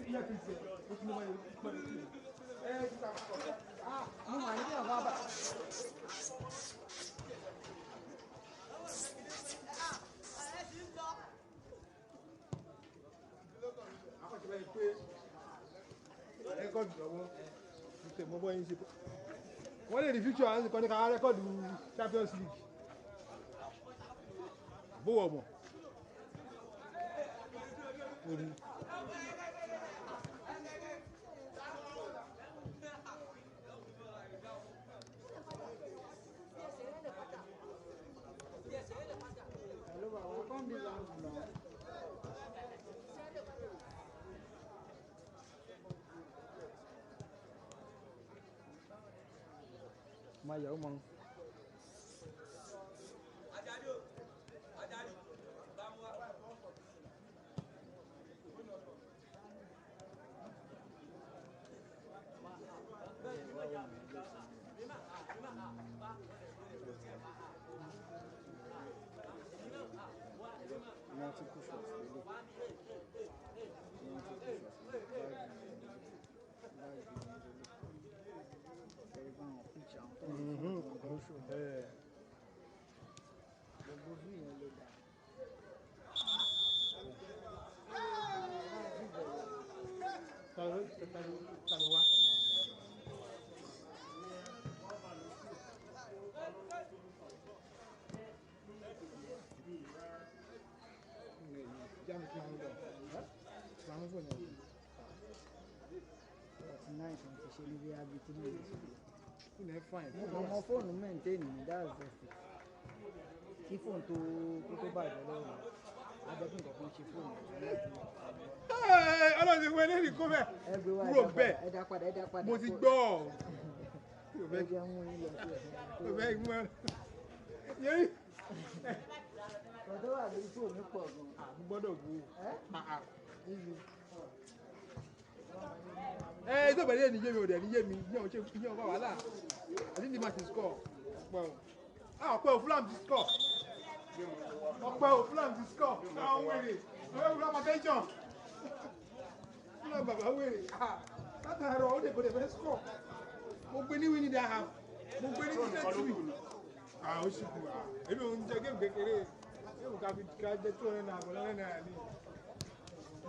Ilé fi ṣe. Ó tún máa ń pọ̀ ní kí. Mo máa ní kí wọ́n bá bá. Wọ́n lè rí future àwọn ìkànnì kan rẹ́kọ̀dù Champions League. Bówọ̀ mọ̀. Mà yà ó mọ̀. Ọmọ fóònù mẹ́ǹtẹ́nì ní dáàbò kí fóònù tó bàjẹ́ lọ́wọ́ adẹ́kùn kankan ṣe fóònù. Ọlọ́run ti wọ eléyìí kó bẹ́ẹ̀ kúrò bẹ́ẹ̀ ẹ̀dá padà mo ti gbọ́ ẹ̀jẹ̀ mú yín lọ sí ẹ̀sìn. Ọ̀dọ́ wà lórí fóònù pọ̀ gan. Gbọ́dọ̀ wo. It's not better than you me. I think the match is score. Well, Flam to score. Flam to score. I'm waiting. I'm attention. I'm waiting. That's how they put the score. Mobili we need to have. Mobili we need to. O si ku. Ebi o nje game kékeré. E o ka fi ka je 200 naira ni.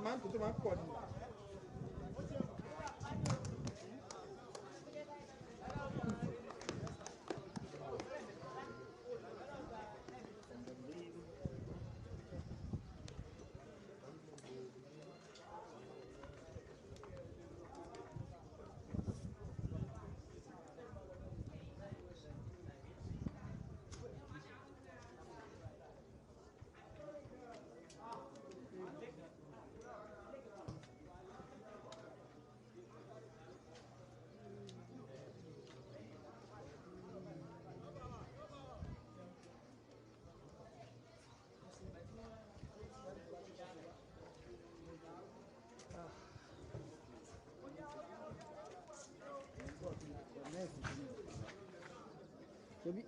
Man to man pọ̀ ni.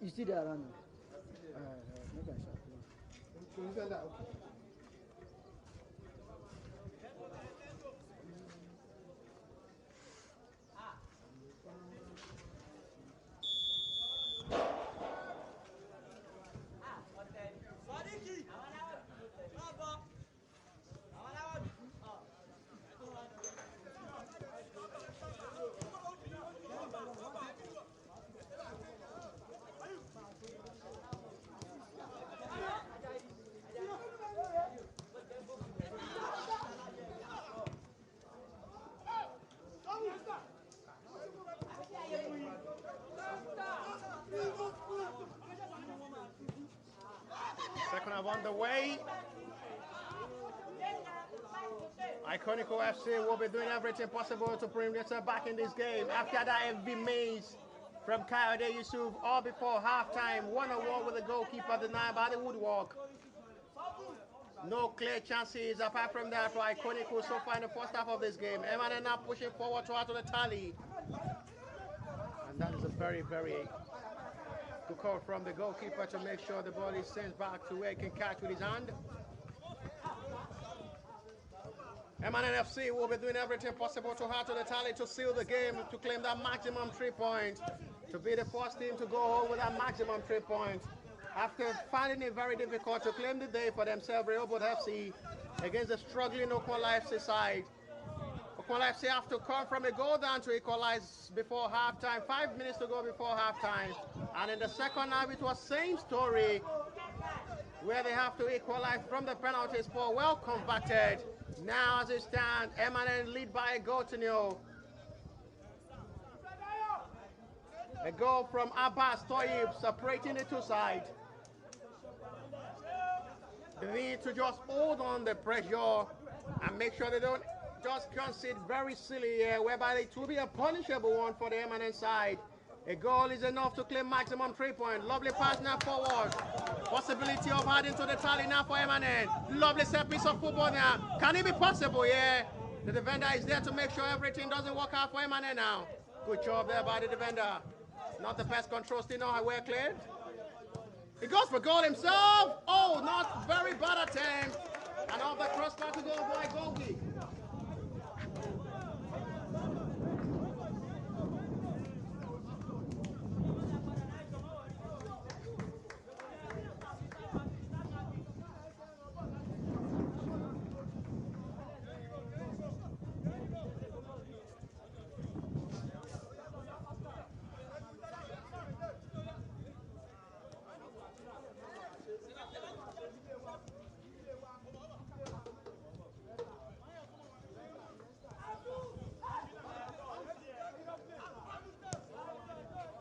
You see that around? Make a shot. Second half on the way. Iconica FC will be doing everything possible to bring themselves back in this game. After that FB maze from Kayode Yusuf, all before halftime, 1-1 with the goalkeeper denied by the woodwork. No clear chances apart from that for Iconica so far in the first half of this game. Emmanuel now pushing forward to out of the tally. And that is a very, very good call from the goalkeeper to make sure the ball is sent back to where he can catch with his hand. Emmanuel FC will be doing everything possible to add to the tally to seal the game, to claim that maximum 3 points, to be the first team to go home with that maximum 3 points. After finding it very difficult to claim the day for themselves, Rehoboth FC against the struggling Ogun FC side. Ogun FC have to come from a goal down to equalize before halftime, 5 minutes to go before halftime. And in the second half, it was same story, where they have to equalize from the penalty spot, well converted. Now as it stands, Emmanuel lead by a goal to nil. A goal from Abbas Toyib separating the two sides. They need to just hold on the pressure and make sure they don't just concede very silly here, whereby it will be a punishable one for the Emmanuel side. A goal is enough to claim maximum 3 points. Lovely pass now forward. Possibility of adding to the tally now for Emmanuel. Lovely set piece of football now. Can it be possible? Yeah. The defender is there to make sure everything doesn't work out for Emmanuel now. Good job there by the defender. Not the best control, still know how well cleared. He goes for goal himself. Oh, not very bad attempt. And off the crossbar to goal by Gogi.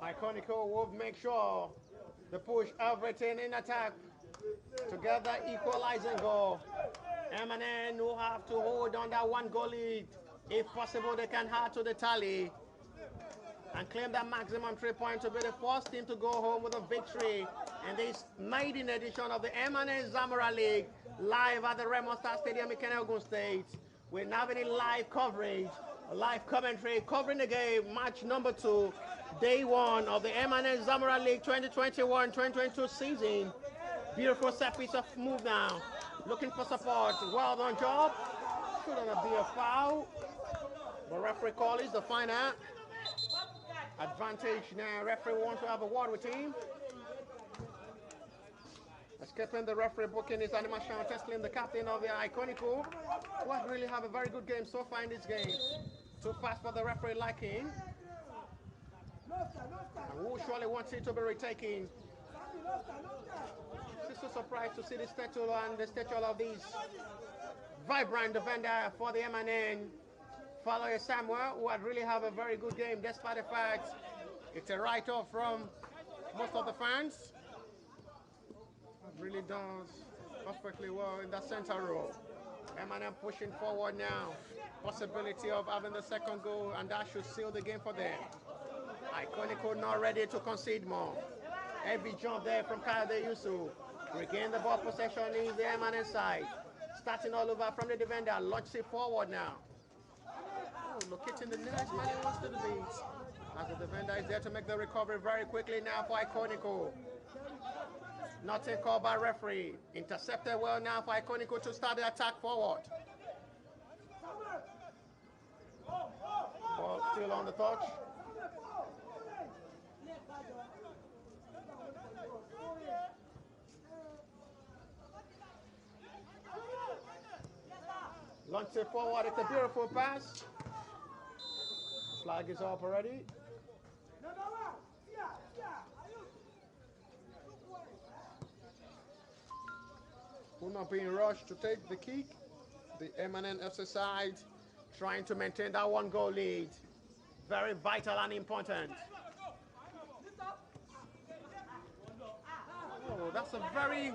Iconica will make sure they push everything in attack to get that equalizing goal. MNN will have to hold on that 1-goal lead. If possible, they can add to the tally and claim that maximum 3 points to be the first team to go home with a victory in this maiden edition of the MNN Zamora League, live at the Remo Stadium, Ikenne, Ogun State. We're now having live coverage A live commentary covering the game, match number 2, day 1 of the M&N Zamora League 2021-2022 season. Beautiful set piece of move now. Looking for support. Well done job. Shouldn't be a foul. The referee call is the final. Advantage now. Referee wants to have a word with him. Escaping the referee booking his animation, testing the captain of the Iconico, who has really have a very good game so far in this game. Too fast for the referee liking. And who surely wants it to be retaken. She's so surprised to see the statue and the statue of this vibrant defender for the M&N. Follower Samuel, who had really have a very good game despite the fact it's a write-off from most of the fans. Really does perfectly well in that center row. M&M pushing forward now. Possibility of having the second goal, and that should seal the game for them. Iconico not ready to concede more. Heavy jump there from Kayode Yusuf. Regain the ball possession in the M&M side. Starting all over from the defender. Launch it forward now. Oh, locating the nearest man he wants to the beat. As the defender is there to make the recovery very quickly now for Iconico. Nothing called by referee. Intercepted well now for Iconico to start the attack forward. Ball still on the touch. Launch it forward. It's a beautiful pass. Flag is up already. Who not being rushed to take the kick. The M&N FC side trying to maintain that 1-goal lead. Very vital and important. Oh, that's a very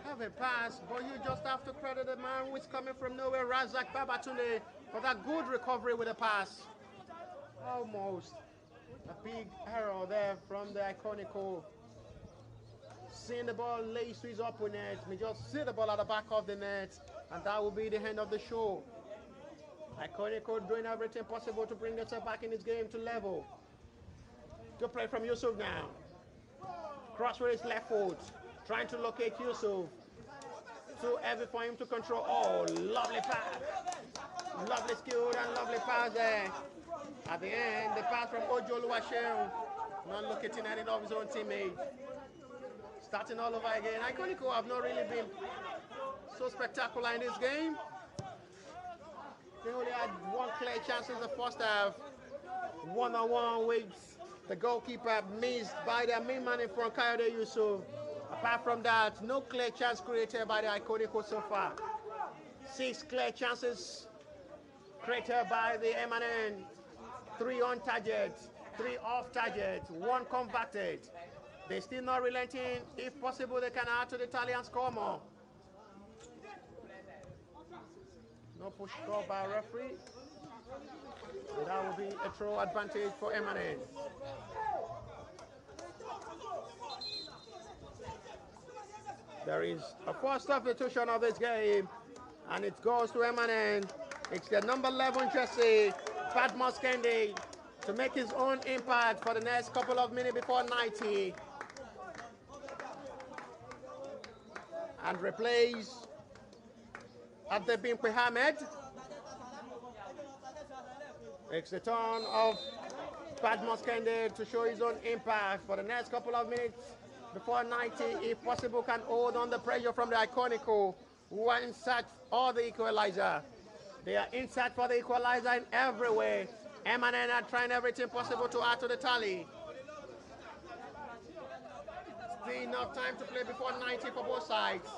heavy pass, but you just have to credit the man who is coming from nowhere, Razak Babatunde, for that good recovery with the pass. Almost a big error there from the Iconico. Seeing the ball lace to his opponent, may just see the ball at the back of the net, and that will be the end of the show. Iconico doing everything possible to bring themselves back in this game to level. Good play from Yusuf now. Cross with his left foot, trying to locate Yusuf. Too heavy for him to control. Oh, lovely pass. Lovely skill and lovely pass there. At the end, the pass from Ojo Luashel, not locating any of his own teammates. Starting all over again. Iconico have not really been so spectacular in this game. They only had one clear chance in the first half. One-on-one with the goalkeeper missed by their main man in front, Kayode Yusuf. Apart from that, no clear chance created by the Iconico so far. 6 clear chances created by the M&N. 3 on target, 3 off target, 1 converted. They're still not relenting. If possible, they can add to the tally and score more. No push call by referee. So that will be a throw advantage for M&N. There is a first substitution of this game, and it goes to M&N. It's the number 11 jersey, Patmos Kendi, to make his own impact for the next couple of minutes before 90. And replace Abdebimpe Ahmed. It's the turn of Patmos Kendi to show his own impact for the next couple of minutes before 90. If possible, can hold on the pressure from the Iconico, who are in search for the equalizer. They are in search for the equalizer in every way. M&N are trying everything possible to add to the tally. Still enough time to play before 90 for both sides.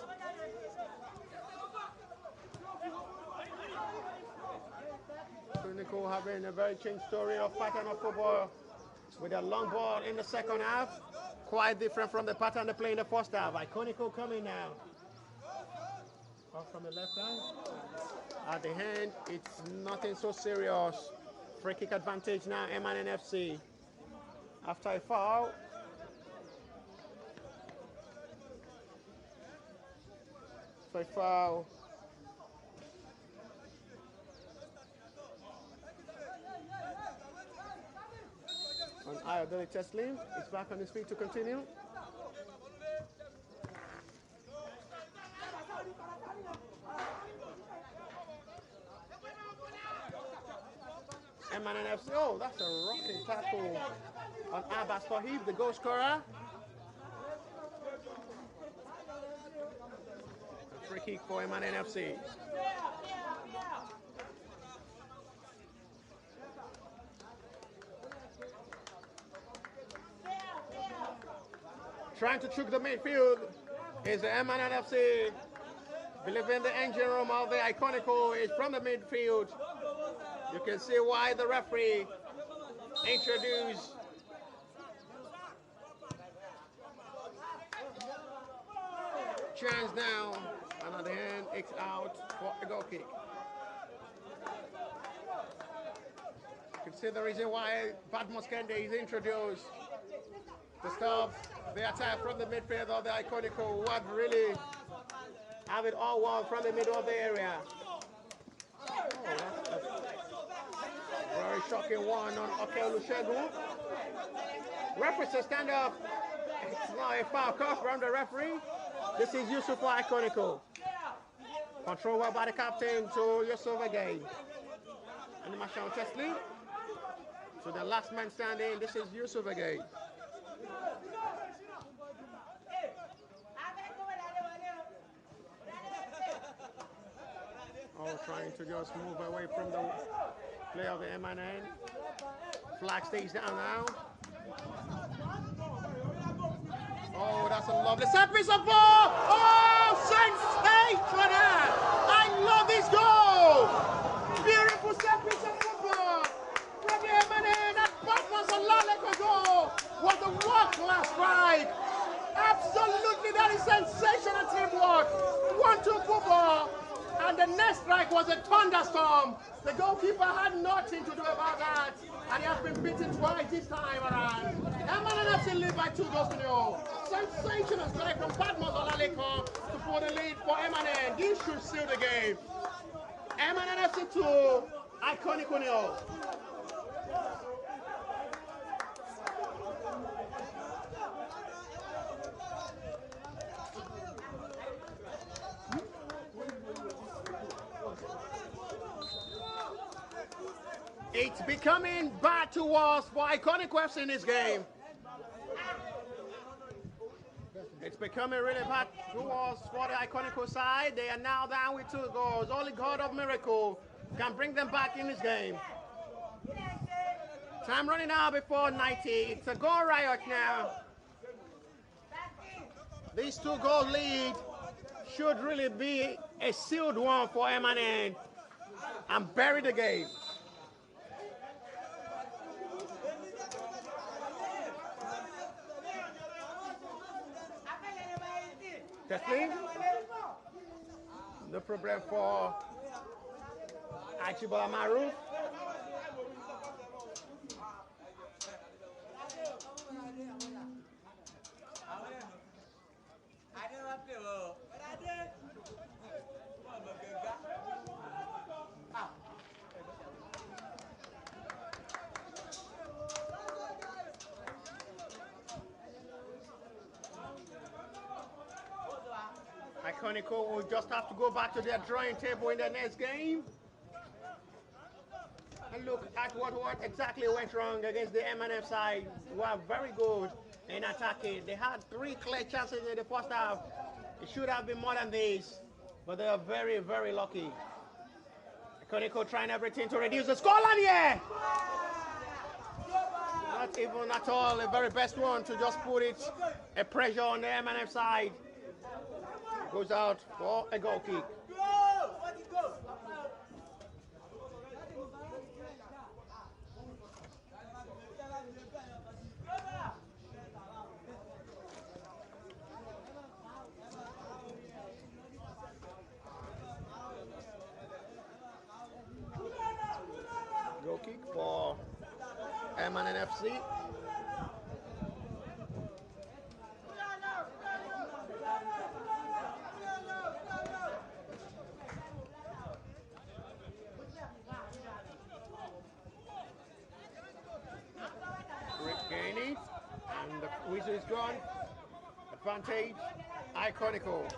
Iconico having a very changed story of pattern of football with a long ball in the second half. Quite different from the pattern they play in the first half. Iconico coming now. Off from the left hand. At the hand, it's nothing so serious. Free kick advantage now, M&N FC. After a foul. For a foul. Ayodele Teslim is back on his feet to continue. MNFC, oh, that's a rocking tackle on Abbas Fahib, the goal scorer. A free kick for MNFC. Trying to choke the midfield is the MNFC. Believing the engine room of the Iconico is from the midfield. You can see why the referee introduced chance now, and at the end it's out for a goal kick. You can see the reason why Badmus Kende is introduced to stop the attack from the midfield of the Iconico, who had really have it all won from the middle of the area. Oh, that's a very shocking one on Okel Olusegun. Referee says stand up. It's not a foul call from the referee. This is Yusuf for Iconico. Controlled by the captain to Yusuf again. Animation Chesley. So the last man standing, this is Yusuf again. Oh, trying to just move away from the play of the MNN. Flag stays down now. Oh, that's a lovely set piece of ball. Oh, sensational! I love this goal. Beautiful set piece of football from the MNN. That was a Laleko goal. Was a world-class strike. Absolutely, that is sensational teamwork. 1-2 football. And the next strike was a thunderstorm. The goalkeeper had nothing to do about that. And he has been beaten twice this time around. MNFC lead by 2-0. Sensational strike from Badmus Olaleko to put the lead for MNN. This should seal the game. MNFC 2, Iconico 0. It's becoming bad to us for Iconic FC in this game. It's becoming really bad to us for the Iconico side. They are now down with 2 goals. Only God of miracle can bring them back in this game. Time running out before 90. It's a goal riot now. These 2 goal lead should really be a sealed one for MNN and bury the game. Testing. No problem for Achibola Maru. Iconico will just have to go back to their drawing table in the next game and look at what exactly went wrong against the MNF side, who are very good in attacking. They had 3 clear chances in the first half. It should have been more than this, but they are very, very lucky. Iconico trying everything to reduce the scoreline here. Not even at all the very best one to just put it a pressure on the MNF side. Goes out for a goal kick. Goal kick for MNFC. And the whistle is gone. Advantage, Iconico.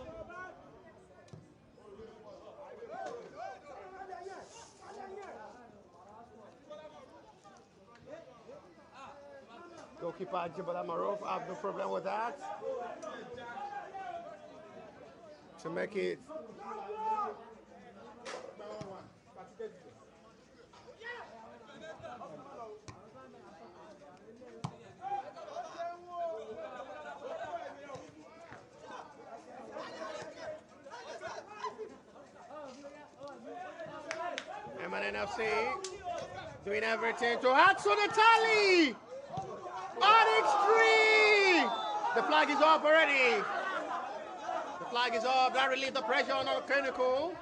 Goalkeeper Jabal Marov, I have no problem with that. To make it NFC doing everything to add to the tally. On extreme! The flag is up already. The flag is up. That relieved the pressure on Iconico.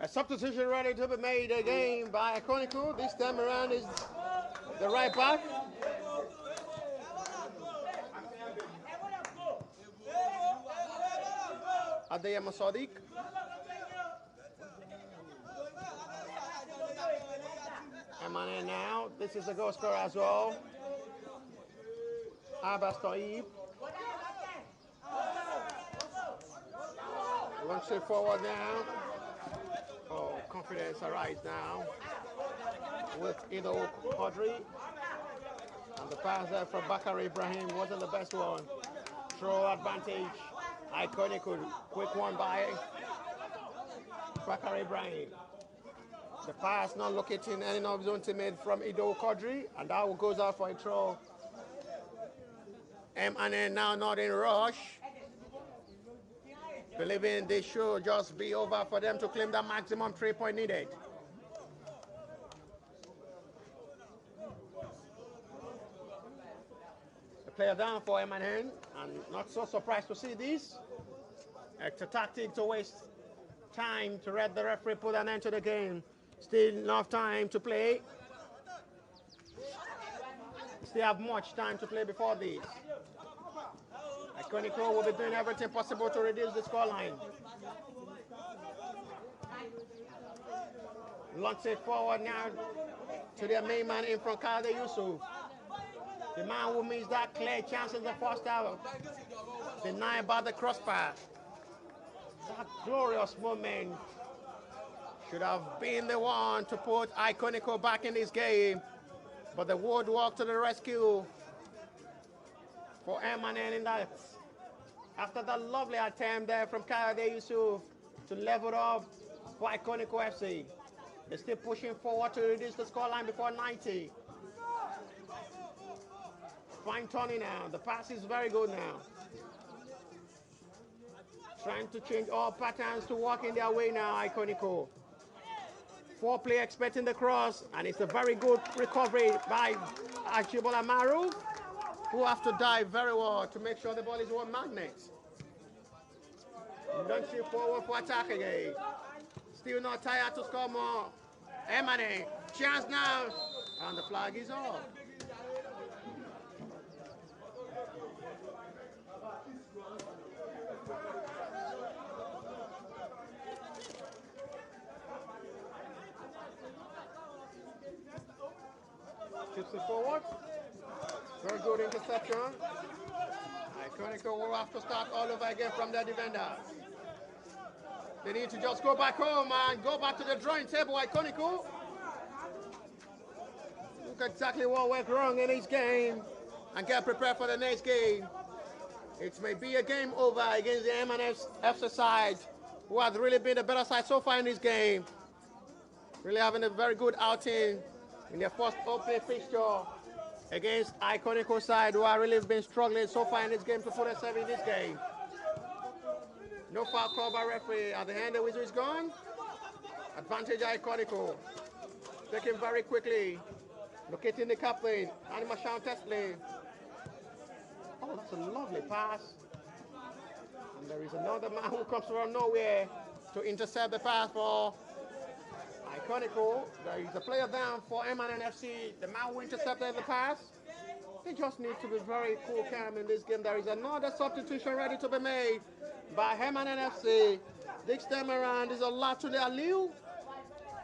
A substitution ready to be made again by Iconico. This time around is the right back. Adeyemo Sadiq. Emane now. This is a goal scorer as well. Abbas Taib. One step forward now. Oh, confidence arise now with Ido Quadri. And the pass there from Bakari Ibrahim wasn't the best one. Throw advantage. Iconic, quick one by Bakari Ibrahim. The pass not locating any of his own teammate from Ido Quadri, and that goes out for a throw. M&N now not in rush. Believing this should just be over for them to claim the maximum 3-point needed. The player down for M&N, and not so surprised to see this. It's a tactic to waste time to let the referee put an end to the game. Still enough time to play. Still have much time to play before this. Iconico will be doing everything possible to reduce the scoreline. Launch it forward now to their main man in front, Khaled Yusuf. The man who missed that clear chance in the first hour. Denied by the crossbar. That glorious moment should have been the one to put Iconico back in this game. But the woodwork to the rescue for M&N in that. After that lovely attempt there from Khaled Yusuf to level up for Iconico FC. They're still pushing forward to reduce the scoreline before 90. Fine turning now. The pass is very good now. Trying to change all patterns to work in their way now, Iconico. Foreplay expecting the cross, and it's a very good recovery by Archibald Amaru, who have to dive very well to make sure the ball is one magnet. Launch it forward for attack again. Still not tired to score more. M&A, chance now, and the flag is off. Chips it forward. Very good interception. Iconico will have to start all over again from their defenders. They need to just go back home and go back to the drawing table, Iconico. Look exactly what went wrong in this game and get prepared for the next game. It may be a game over against the M&FC side, who has really been the better side so far in this game. Really having a very good outing in their first opening fixture against Iconico side, who have really been struggling so far in this game to put themselves in this game. No foul call by referee. At the end, the whistle is gone. Advantage Iconico. Taking very quickly. Locating the captain. Animation Tesla. Oh, that's a lovely pass. And there is another man who comes from nowhere to intercept the pass for Iconico. There is a player down for M&N FC. The man who intercepted the pass. They just need to be very cool, calm in this game. There is another substitution ready to be made by M&N FC. This time around is Olatunde Aliu,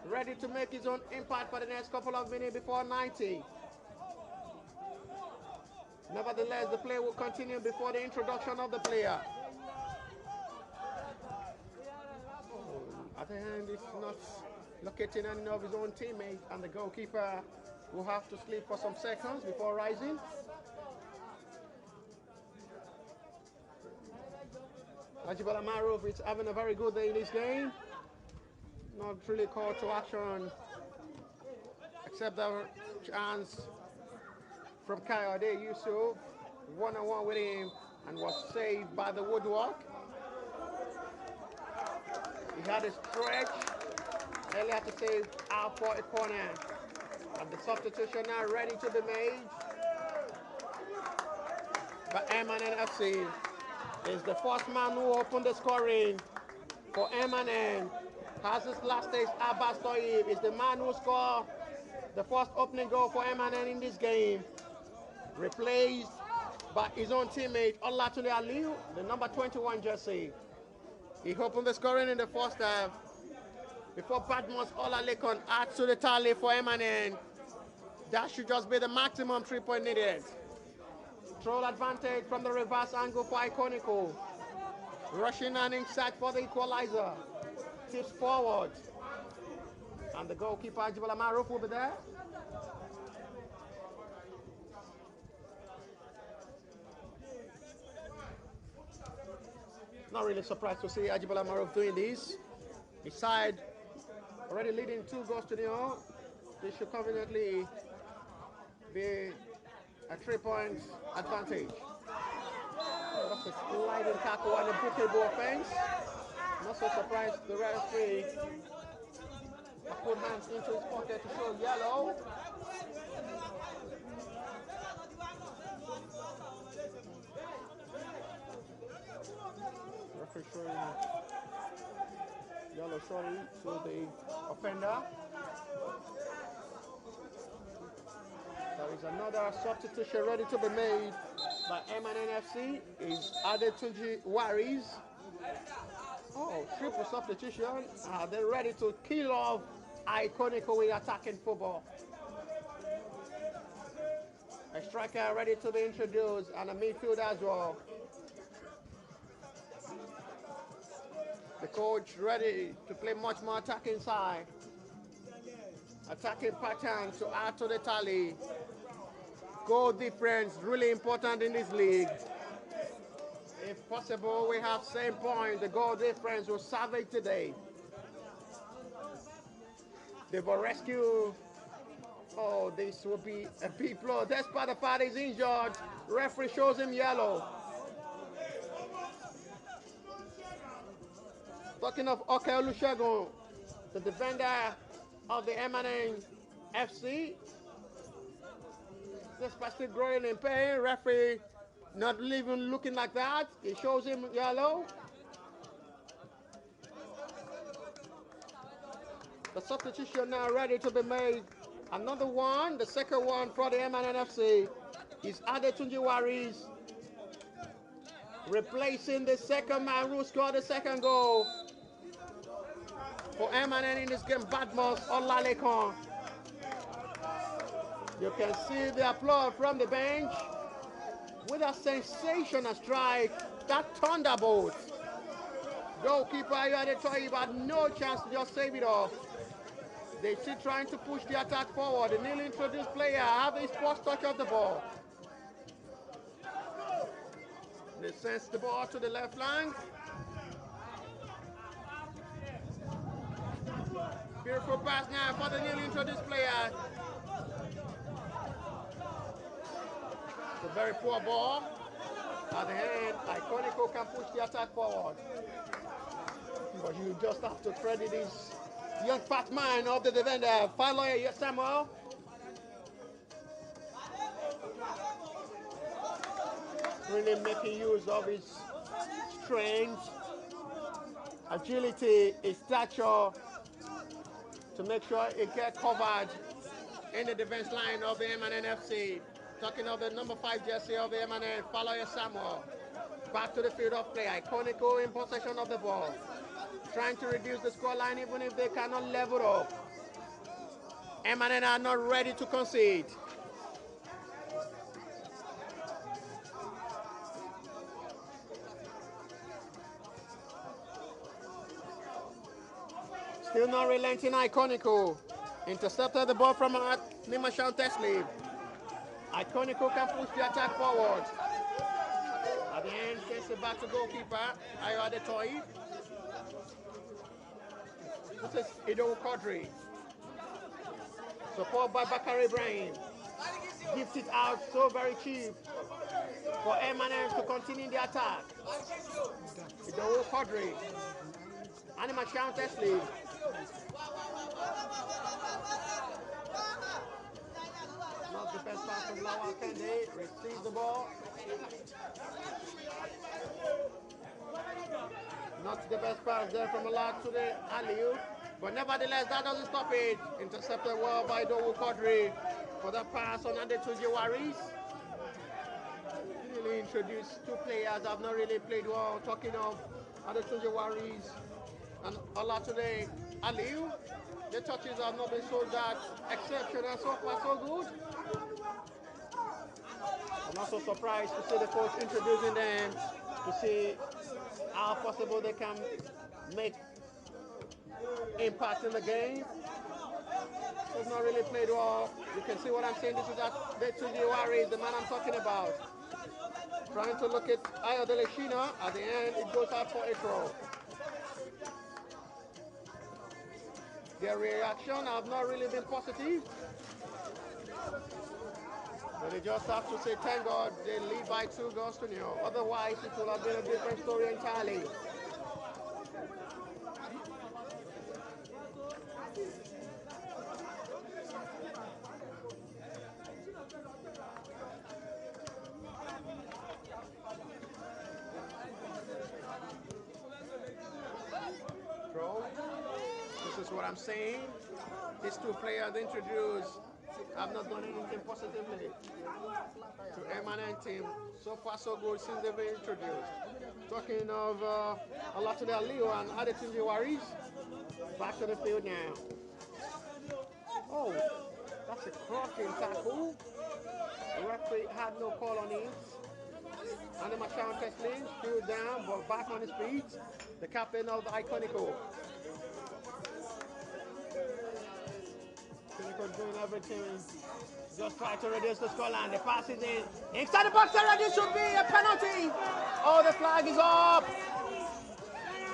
ready to make his own impact for the next couple of minutes before 90. Nevertheless, the play will continue before the introduction of the player. At the end, he's not locating any of his own teammates, and the goalkeeper will have to sleep for some seconds before rising. Ajibola Maruf is having a very good day in this game. Not really called to action, except the chance from Kayode Yusuf, one-on-one with him, and was saved by the woodwork. He had a stretch, earlier to save out for a corner. And the substitution now ready to be made by M&N FC. Is the first man who opened the scoring for M&N. Has his last name Abbas Toyib. Is the man who scored the first opening goal for M&N in this game. Replaced by his own teammate Olatunde Aliu, the number 21 jersey. He opened the scoring in the first half before Badmus Olalekon adds to the tally for M&N. That should just be the maximum 3-point needed. Throw advantage from the reverse angle for Iconico. Rushing and in search for the equalizer. Tips forward. And the goalkeeper Ajibola Maruf will be there. Not really surprised to see Ajibola Maruf doing this. His side already leading 2 goals to 0. This should conveniently be a 3-point advantage. That's a sliding tackle and a bookable offense. Not so surprised the referee put hands into his pocket to show yellow. Referee showing yellow showing to the offender. There is another substitution ready to be made by M&N FC. Is Adetunji Waris. Oh, triple substitution. They're ready to kill off Iconico with attacking football. A striker ready to be introduced and a midfield as well. The coach ready to play much more attacking side. Attacking pattern to add to the tally. Goal difference really important in this league. If possible, we have same point. The goal difference will savage today. They will rescue. Oh, this will be a big blow. Despite the fact he's injured, referee shows him yellow. Talking of Oke Olusegun, the defender of the M&N FC. Despite still growing in pain, referee not even looking like that. He shows him yellow. The substitution now ready to be made. Another one, the second one for the M&N FC is Adetunji Waris, replacing the second man who scored the second goal for M&N in this game, Badmus Olalekon. You can see the applause from the bench with a sensational strike, that thunderbolt. Goalkeeper Ayode Toyib had no chance to just save it off. They still trying to push the attack forward. The newly introduced player have his first touch of the ball. They sends the ball to the left flank. Beautiful pass now for the newly introduced player. It's a very poor ball. At the end, Iconico can push the attack forward. You just have to credit this young fat man of the defender, Faloye Samuel. Really making use of his strength, agility, his stature to make sure it gets covered in the defense line of the M&N FC. Talking of the number 5 jersey of the M&N, Faloye Samuel. Back to the field of play. Iconico in possession of the ball. Trying to reduce the scoreline even if they cannot level up. M&N are not ready to concede. Still not relenting Iconico. Intercepted the ball from Nimashan Teslim. Iconico can push the attack forward. At the end, gets it back to goalkeeper, Ayo Adetoyi. This is Ido Quadri. Support by Bakari Ibrahim. Gives it out so very cheap for M&M to continue the attack. Ido Quadri. Nimashan Teslim. Not the best pass from Lawal Kende. Receives the ball. Not the best pass there from Alak to the Aliu. But nevertheless, that doesn't stop it. Intercepted well by Dowu Quadri for the pass on Adetunji Waris. Really introduced two players that have not really played well. Talking of Adetunji Waris and Olatunde Aliu. The touches have not been so that exceptional, so far so good. I'm also surprised to see the coach introducing them to see how possible they can make impact in the game. They've not really played well. You can see what I'm saying. This is Adetunji Waris, the man I'm talking about. Trying to look at Ayo Deleshina. At the end, it goes out for a throw. Their reaction have not really been positive. But they just have to say, thank God they lead by 2 goals to 0. Otherwise, it would have been a different story entirely. This is what I'm saying. These two players introduced have not done anything positively to M&N team. So far so good since they've been introduced. Talking of Olatunde Aliu and Adetunji Waris. Back to the field now. Oh, that's a cracking tackle. The referee had no call on it. And the Machan Teslin still down, but back on his feet. The captain of the Iconico. Iconico doing everything. Just try to reduce the scoreline. The pass is in. Inside the box area, this should be a penalty. Oh, the flag is up.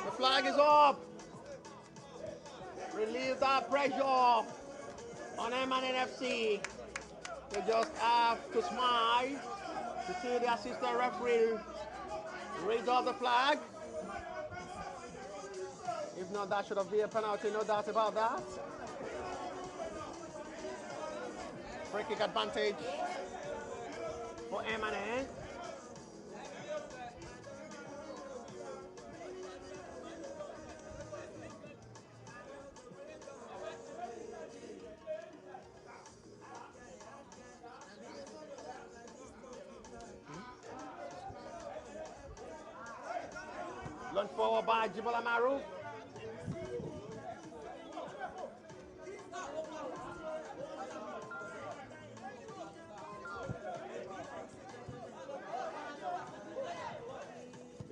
The flag is up. Relieve that pressure on M&N FC. They just have to smile to see the assistant referee raise up the flag. If not, that should have been a penalty, no doubt about that. Free kick advantage for M&N. Launch forward by Jibola Maru.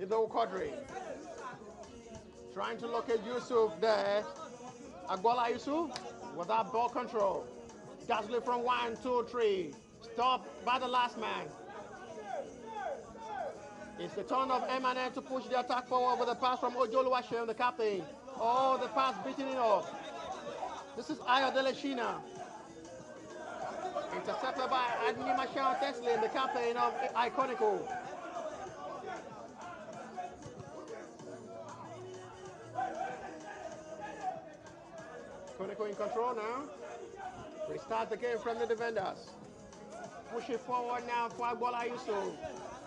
Ido Quadri trying to locate Yusuf there. Agbola Yusuf without ball control. Gasly from 1, 2, 3. Stopped by the last man. It's the turn of M&N to push the attack forward with a pass from Ojoluwashem, the captain. Oh, the pass beating it off. This is Ayo Deleshina. Intercepted by Nimashan Teslin, the captain of Iconico. Iconico in control now. Restart the game from the defenders. Push it forward now for Agbola Yusuf.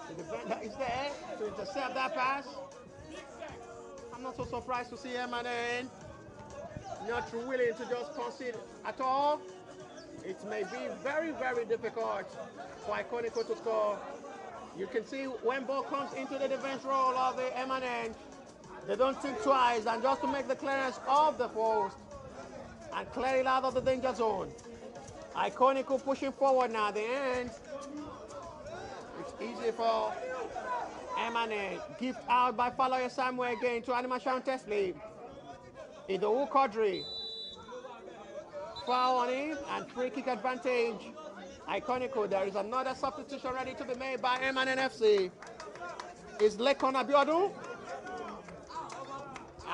The defender is there to intercept that pass. I'm not so surprised to see Emmanuel not willing to just concede at all. It may be very, very difficult for Iconico to score. You can see when ball comes into the defense role of the Emmanuel, they don't think twice and just to make the clearance of the post and clear it out of the danger zone. Iconico pushing forward now. The end. It's easy for Emmanuel. Gift out by Faloye Samuel again to Animation Tesley. Idowu Quadri. Foul on him and free kick advantage. Iconico. There is another substitution ready to be made by Emmanuel FC. Is Lekon Abiodun.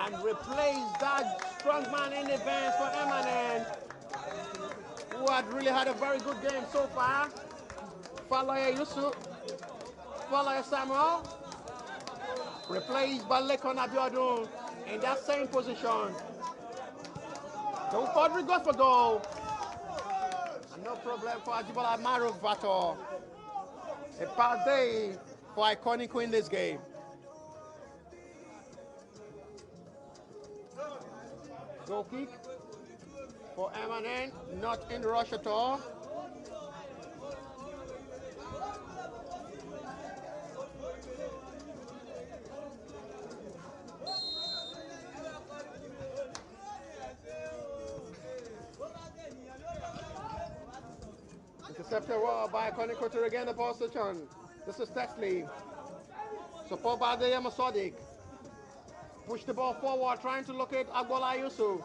And replace that strong man in defense for Emmanuel, who had really had a very good game so far. Faloye Yusuf, Faloye Samuel, replaced by Lekon Abiodun in that same position. So Quadri goes for goal. And no problem for Ajibola Maruf Vator. A bad day for Iconico in this game. Goal kick for Emmanuel, not in rush at all. Intercepted well by Iconica to regain the possession. This is Tesley. Support by Adeyemo Sodiq. Push the ball forward, trying to locate Agbola Yusuf.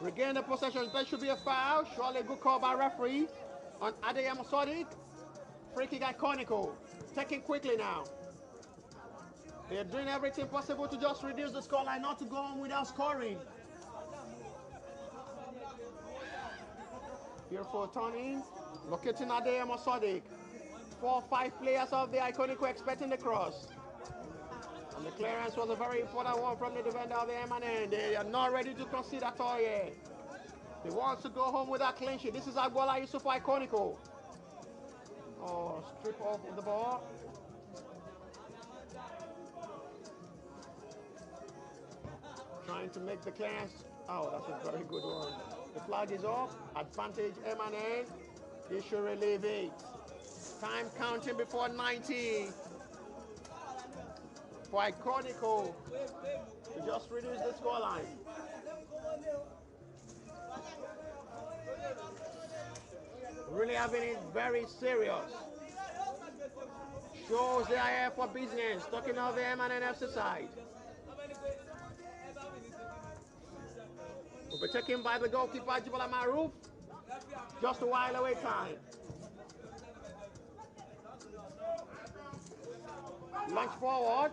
Regain the possession. There should be a foul. Surely a good call by referee on Adeyemo Sodiq. Free kick Iconico. Taking quickly now. They're doing everything possible to just reduce the scoreline, not to go on without scoring. Beautiful turning. Locating Adeyemo Sodiq. 4 or 5 players of the Iconico expecting the cross. And the clearance was a very important one from the defender of the Emmanuel. They are not ready to concede at all yet. They want to go home with that clean sheet. This is Agbola Yusuf Iconico. Oh, strip off of the ball. Trying to make the clearance. Oh, that's a very good one. The flag is off. Advantage Emmanuel. They should relieve it. Time counting before 90. For Iconico to just reduce the scoreline. Really having it very serious. Shows they are here for business. Talking of the Emmanuel FC side. Will be taken by the goalkeeper Ajibola Maruf. Just a while away time. Launch forward.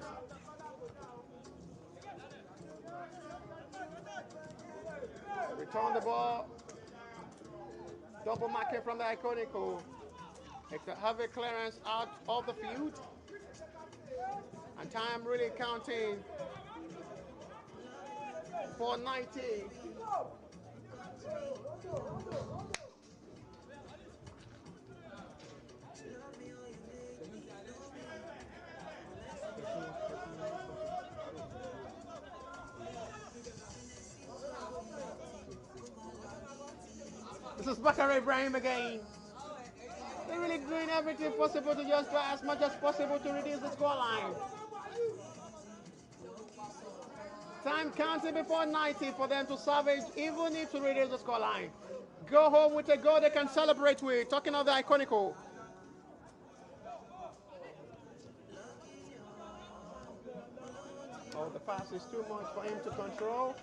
Return the ball. Double marking from the Iconico. It could have a clearance out of the field. And time really counting for 90. This is Bakary Ibrahim again. They're really doing everything possible to just try as much as possible to reduce the scoreline. Time counting before 90 for them to salvage, even if to reduce the scoreline. Go home with a goal they can celebrate with. Talking of the Iconico. Oh, the pass is too much for him to control.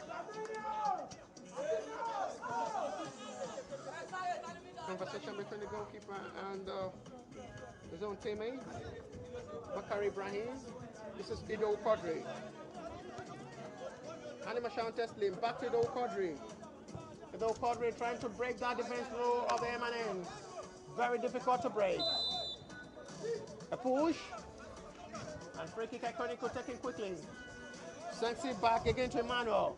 Conversation between the goalkeeper and his own teammate, Bakary Ibrahim. This is Idowu Quadri. Animation Tesley back to Idowu Quadri. Idowu Quadri trying to break that defense rule of the M&N. Very difficult to break. A push. And free kick Iconico taken quickly. Sends it back again to Emmanuel.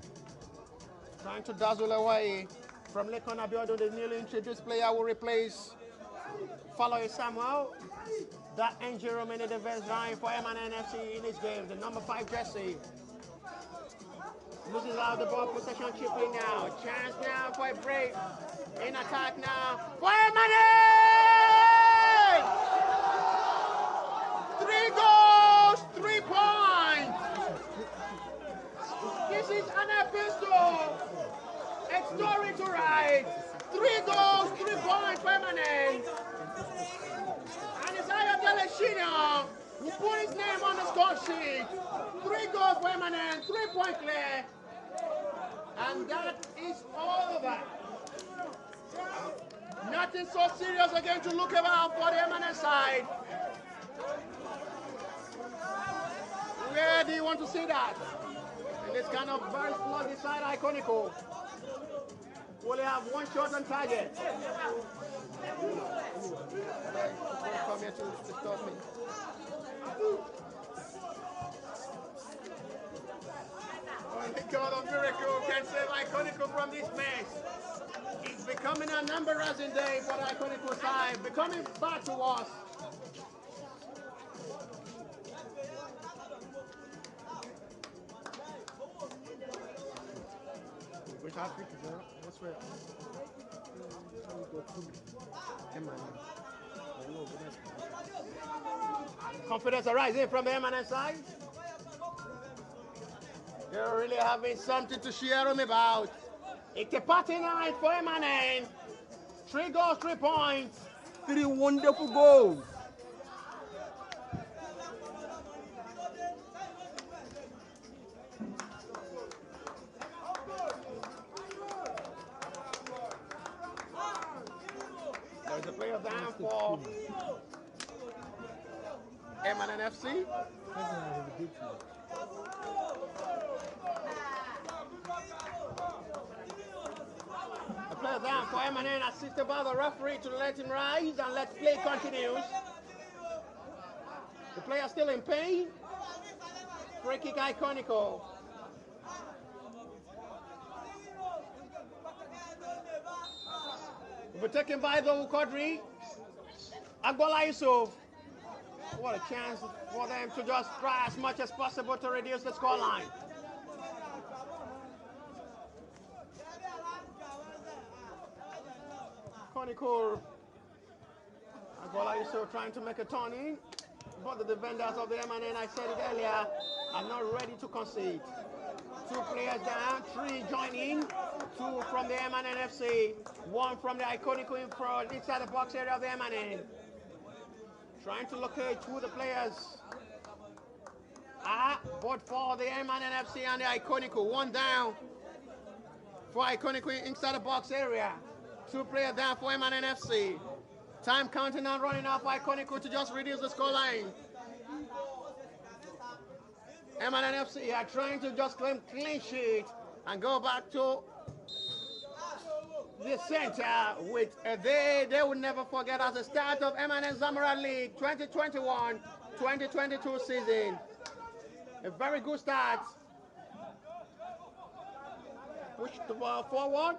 Trying to dazzle away from Lekon Abiodun, the newly introduced player will replace Follow Samuel. That injury remained in the defense line for Emmanuel FC in this game. The number 5 jersey loses out the ball, possession chipping now. Chance now for a break. In attack now for Emmanuel! 3 goals, 3 points. This is an episode. A story to write. 3 goals, 3 points for Emmanuel. And it's Ayo Deleshina who put his name on the score sheet. 3 goals for Emmanuel, 3-point clear. And that is all over. Nothing so serious again to look about for the Emmanuel side. Where do you want to see that? In this kind of very sluggy side, Iconico. Only have 1 shot on target. Come here to stop me. Only God of miracle can save Iconico from this mess. It's becoming an embarrassing day for the Iconico side, becoming bad to us. Which outfit is that? What's where? Confidence arising from the Emmanuel side. They're really having something to share them about. It's a party night for Emmanuel. 3 goals, 3 points. 3 wonderful goals. There's a player down for Emmanuel FC. A player down for Emmanuel, assisted by the referee to let him rise and let play continues. The player still in pain. Free kick Iconico. Will be taken by the Ukodri. Agbola Yusuf. What a chance for them to just try as much as possible to reduce the scoreline. Iconico. Agbola Yusuf trying to make a turn in. But the defenders of the MNN, I said it earlier, are not ready to concede. 2 players down, 3 joining, 2 from the MNN FC, 1 from the Iconico in front, inside the box area of the MNN. Trying to locate who the players are, both for the MNN FC and the Iconico. 1 down for Iconico inside the box area. 2 players down for MNN FC. Time counting and running off Iconico to just reduce the scoreline. MNN FC are trying to just claim clean sheet and go back to the center with a day they will never forget as the start of MNN Zamora League 2021-2022 season. A very good start. Push the ball forward.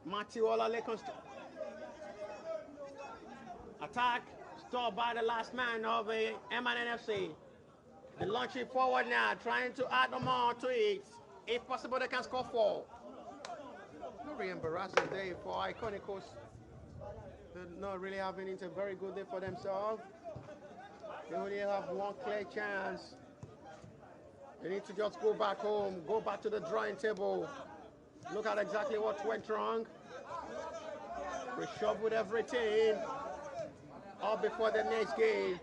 Matiola Lekon attack stopped by the last man of the MNN FC. They're launching forward now, trying to add more to it. If possible, they can score 4. Very embarrassing day for Iconicos. They're not really having it a very good day for themselves. They only have 1 clear chance. They need to just go back home, go back to the drawing table. Look at exactly what went wrong. Reshuffle everything all before the next game.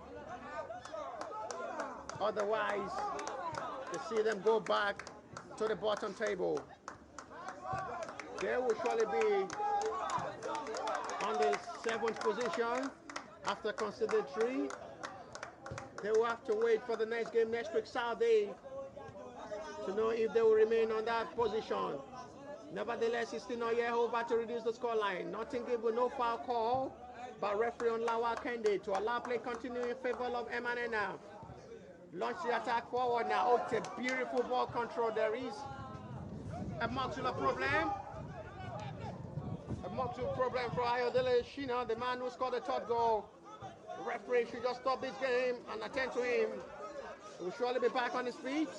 Otherwise, you see them go back to the bottom table. They will surely be on the 7th position after conceding 3. They will have to wait for the next game next week, Saturday, to know if they will remain on that position. Nevertheless, it's still not yet over to reduce the scoreline. Nothing given, no foul call by referee on Lawa Kende to allow play continue in favor of MNN now. Launch the attack forward now. Oh, it's a beautiful ball control. There is a muscular problem. A muscular problem for Ayodele Shina, the man who scored the third goal. The referee should just stop this game and attend to him. He will surely be back on his feet.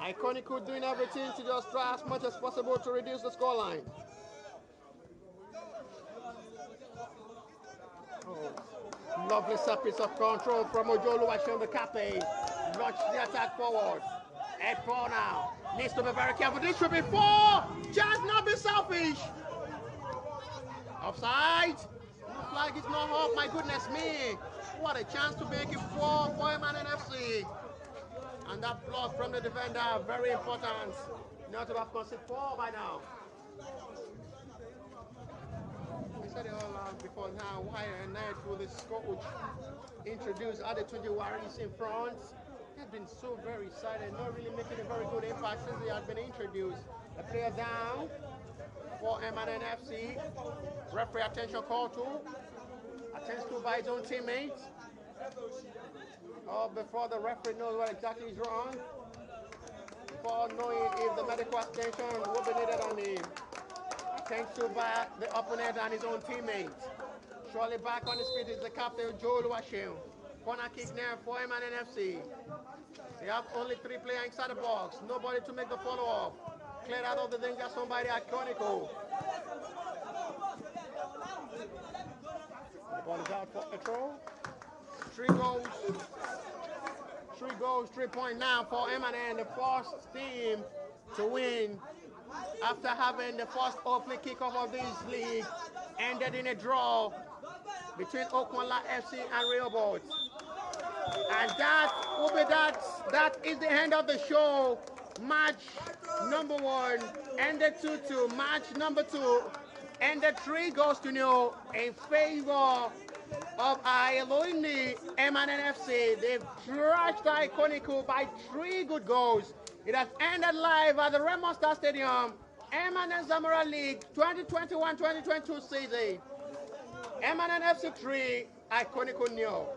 Iconica doing everything to just try as much as possible to reduce the scoreline. Oh, lovely set piece of control from Ojolu Washington the Cape. Launch the attack forward. Head ball now. Needs to be very careful. This should be 4. Just not be selfish. Offside. The flag is not up. My goodness me. What a chance to make it 4 for Ikenne FC. And that block from the defender, very important. Not to have conceded 4 by now. We said it all before now. Why a night will this coach introduce Adetunji Waris in front? They've been so very silent, not really making a very good impact since they had been introduced. A player down for Ikenne FC. Referee attention call to. Attends to by his own teammates. Before the referee knows what exactly is wrong. Before knowing if the medical attention will be needed on him. Attends to by the opponent and his own teammates. Surely back on his feet is the captain, Joel Washington. Corner kick now for Ikenne FC. They have only 3 players inside the box. Nobody to make the follow-up. Cleared out of the danger zone by the Iconica. The ball is out for control. 3 goals. 3 goals, 3 points now for Ikenne, the first team to win after having the first opening kickoff of this league ended in a draw between Ogun FC and Remo. And that will be that. That is the end of the show. Match number 1 ended 2-2. Match number 2 ended 3-0 in favor of Ikenne FC. They've trashed Iconica by 3 good goals. It has ended live at the Remo Stadium. Ikenne Zamora League 2021-2022 season. Ikenne FC 3, Iconica 0.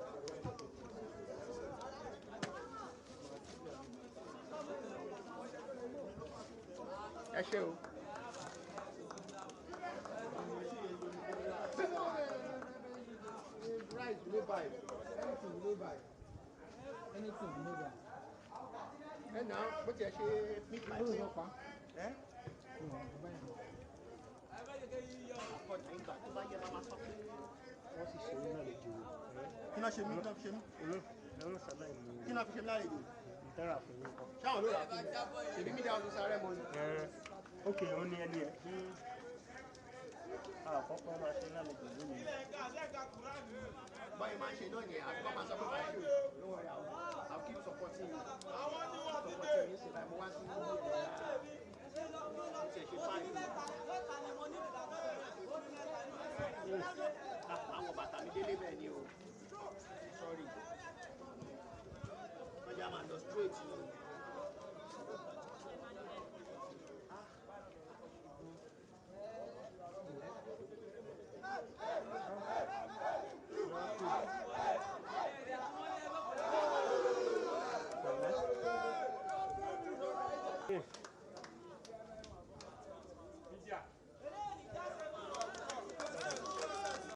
That's you. Right, no buy. Anything, no buy. Anything, no buy. And now, what's your meat pie? Eh? Kí ló ṣe mí? Kí ló fi ṣe mí? Kí ló fi ṣe mí lálejò? Ṣáwọn ló rà fún mi. Ṣèbí mídíà ọdún sáré mọ́ ni. Ok, ó ní ẹni ẹ̀ kí àkọ́kọ́ máa ṣe lálejò lónìí. Báyìí máa ń ṣe náà yẹn, àbúkọ́ máa sọ pé máa ṣe lówó rẹ̀ àwọn. I'll keep supporting you. Supporting you, ṣe báyìí mo wá sí ìlú ìlera. Ṣe ṣe fáyì. Àwọn bàtà mi délé bẹ́ẹ̀ ni o. Sorry. Wọ́n jẹ́ àmà lọ straight ni. Yeah.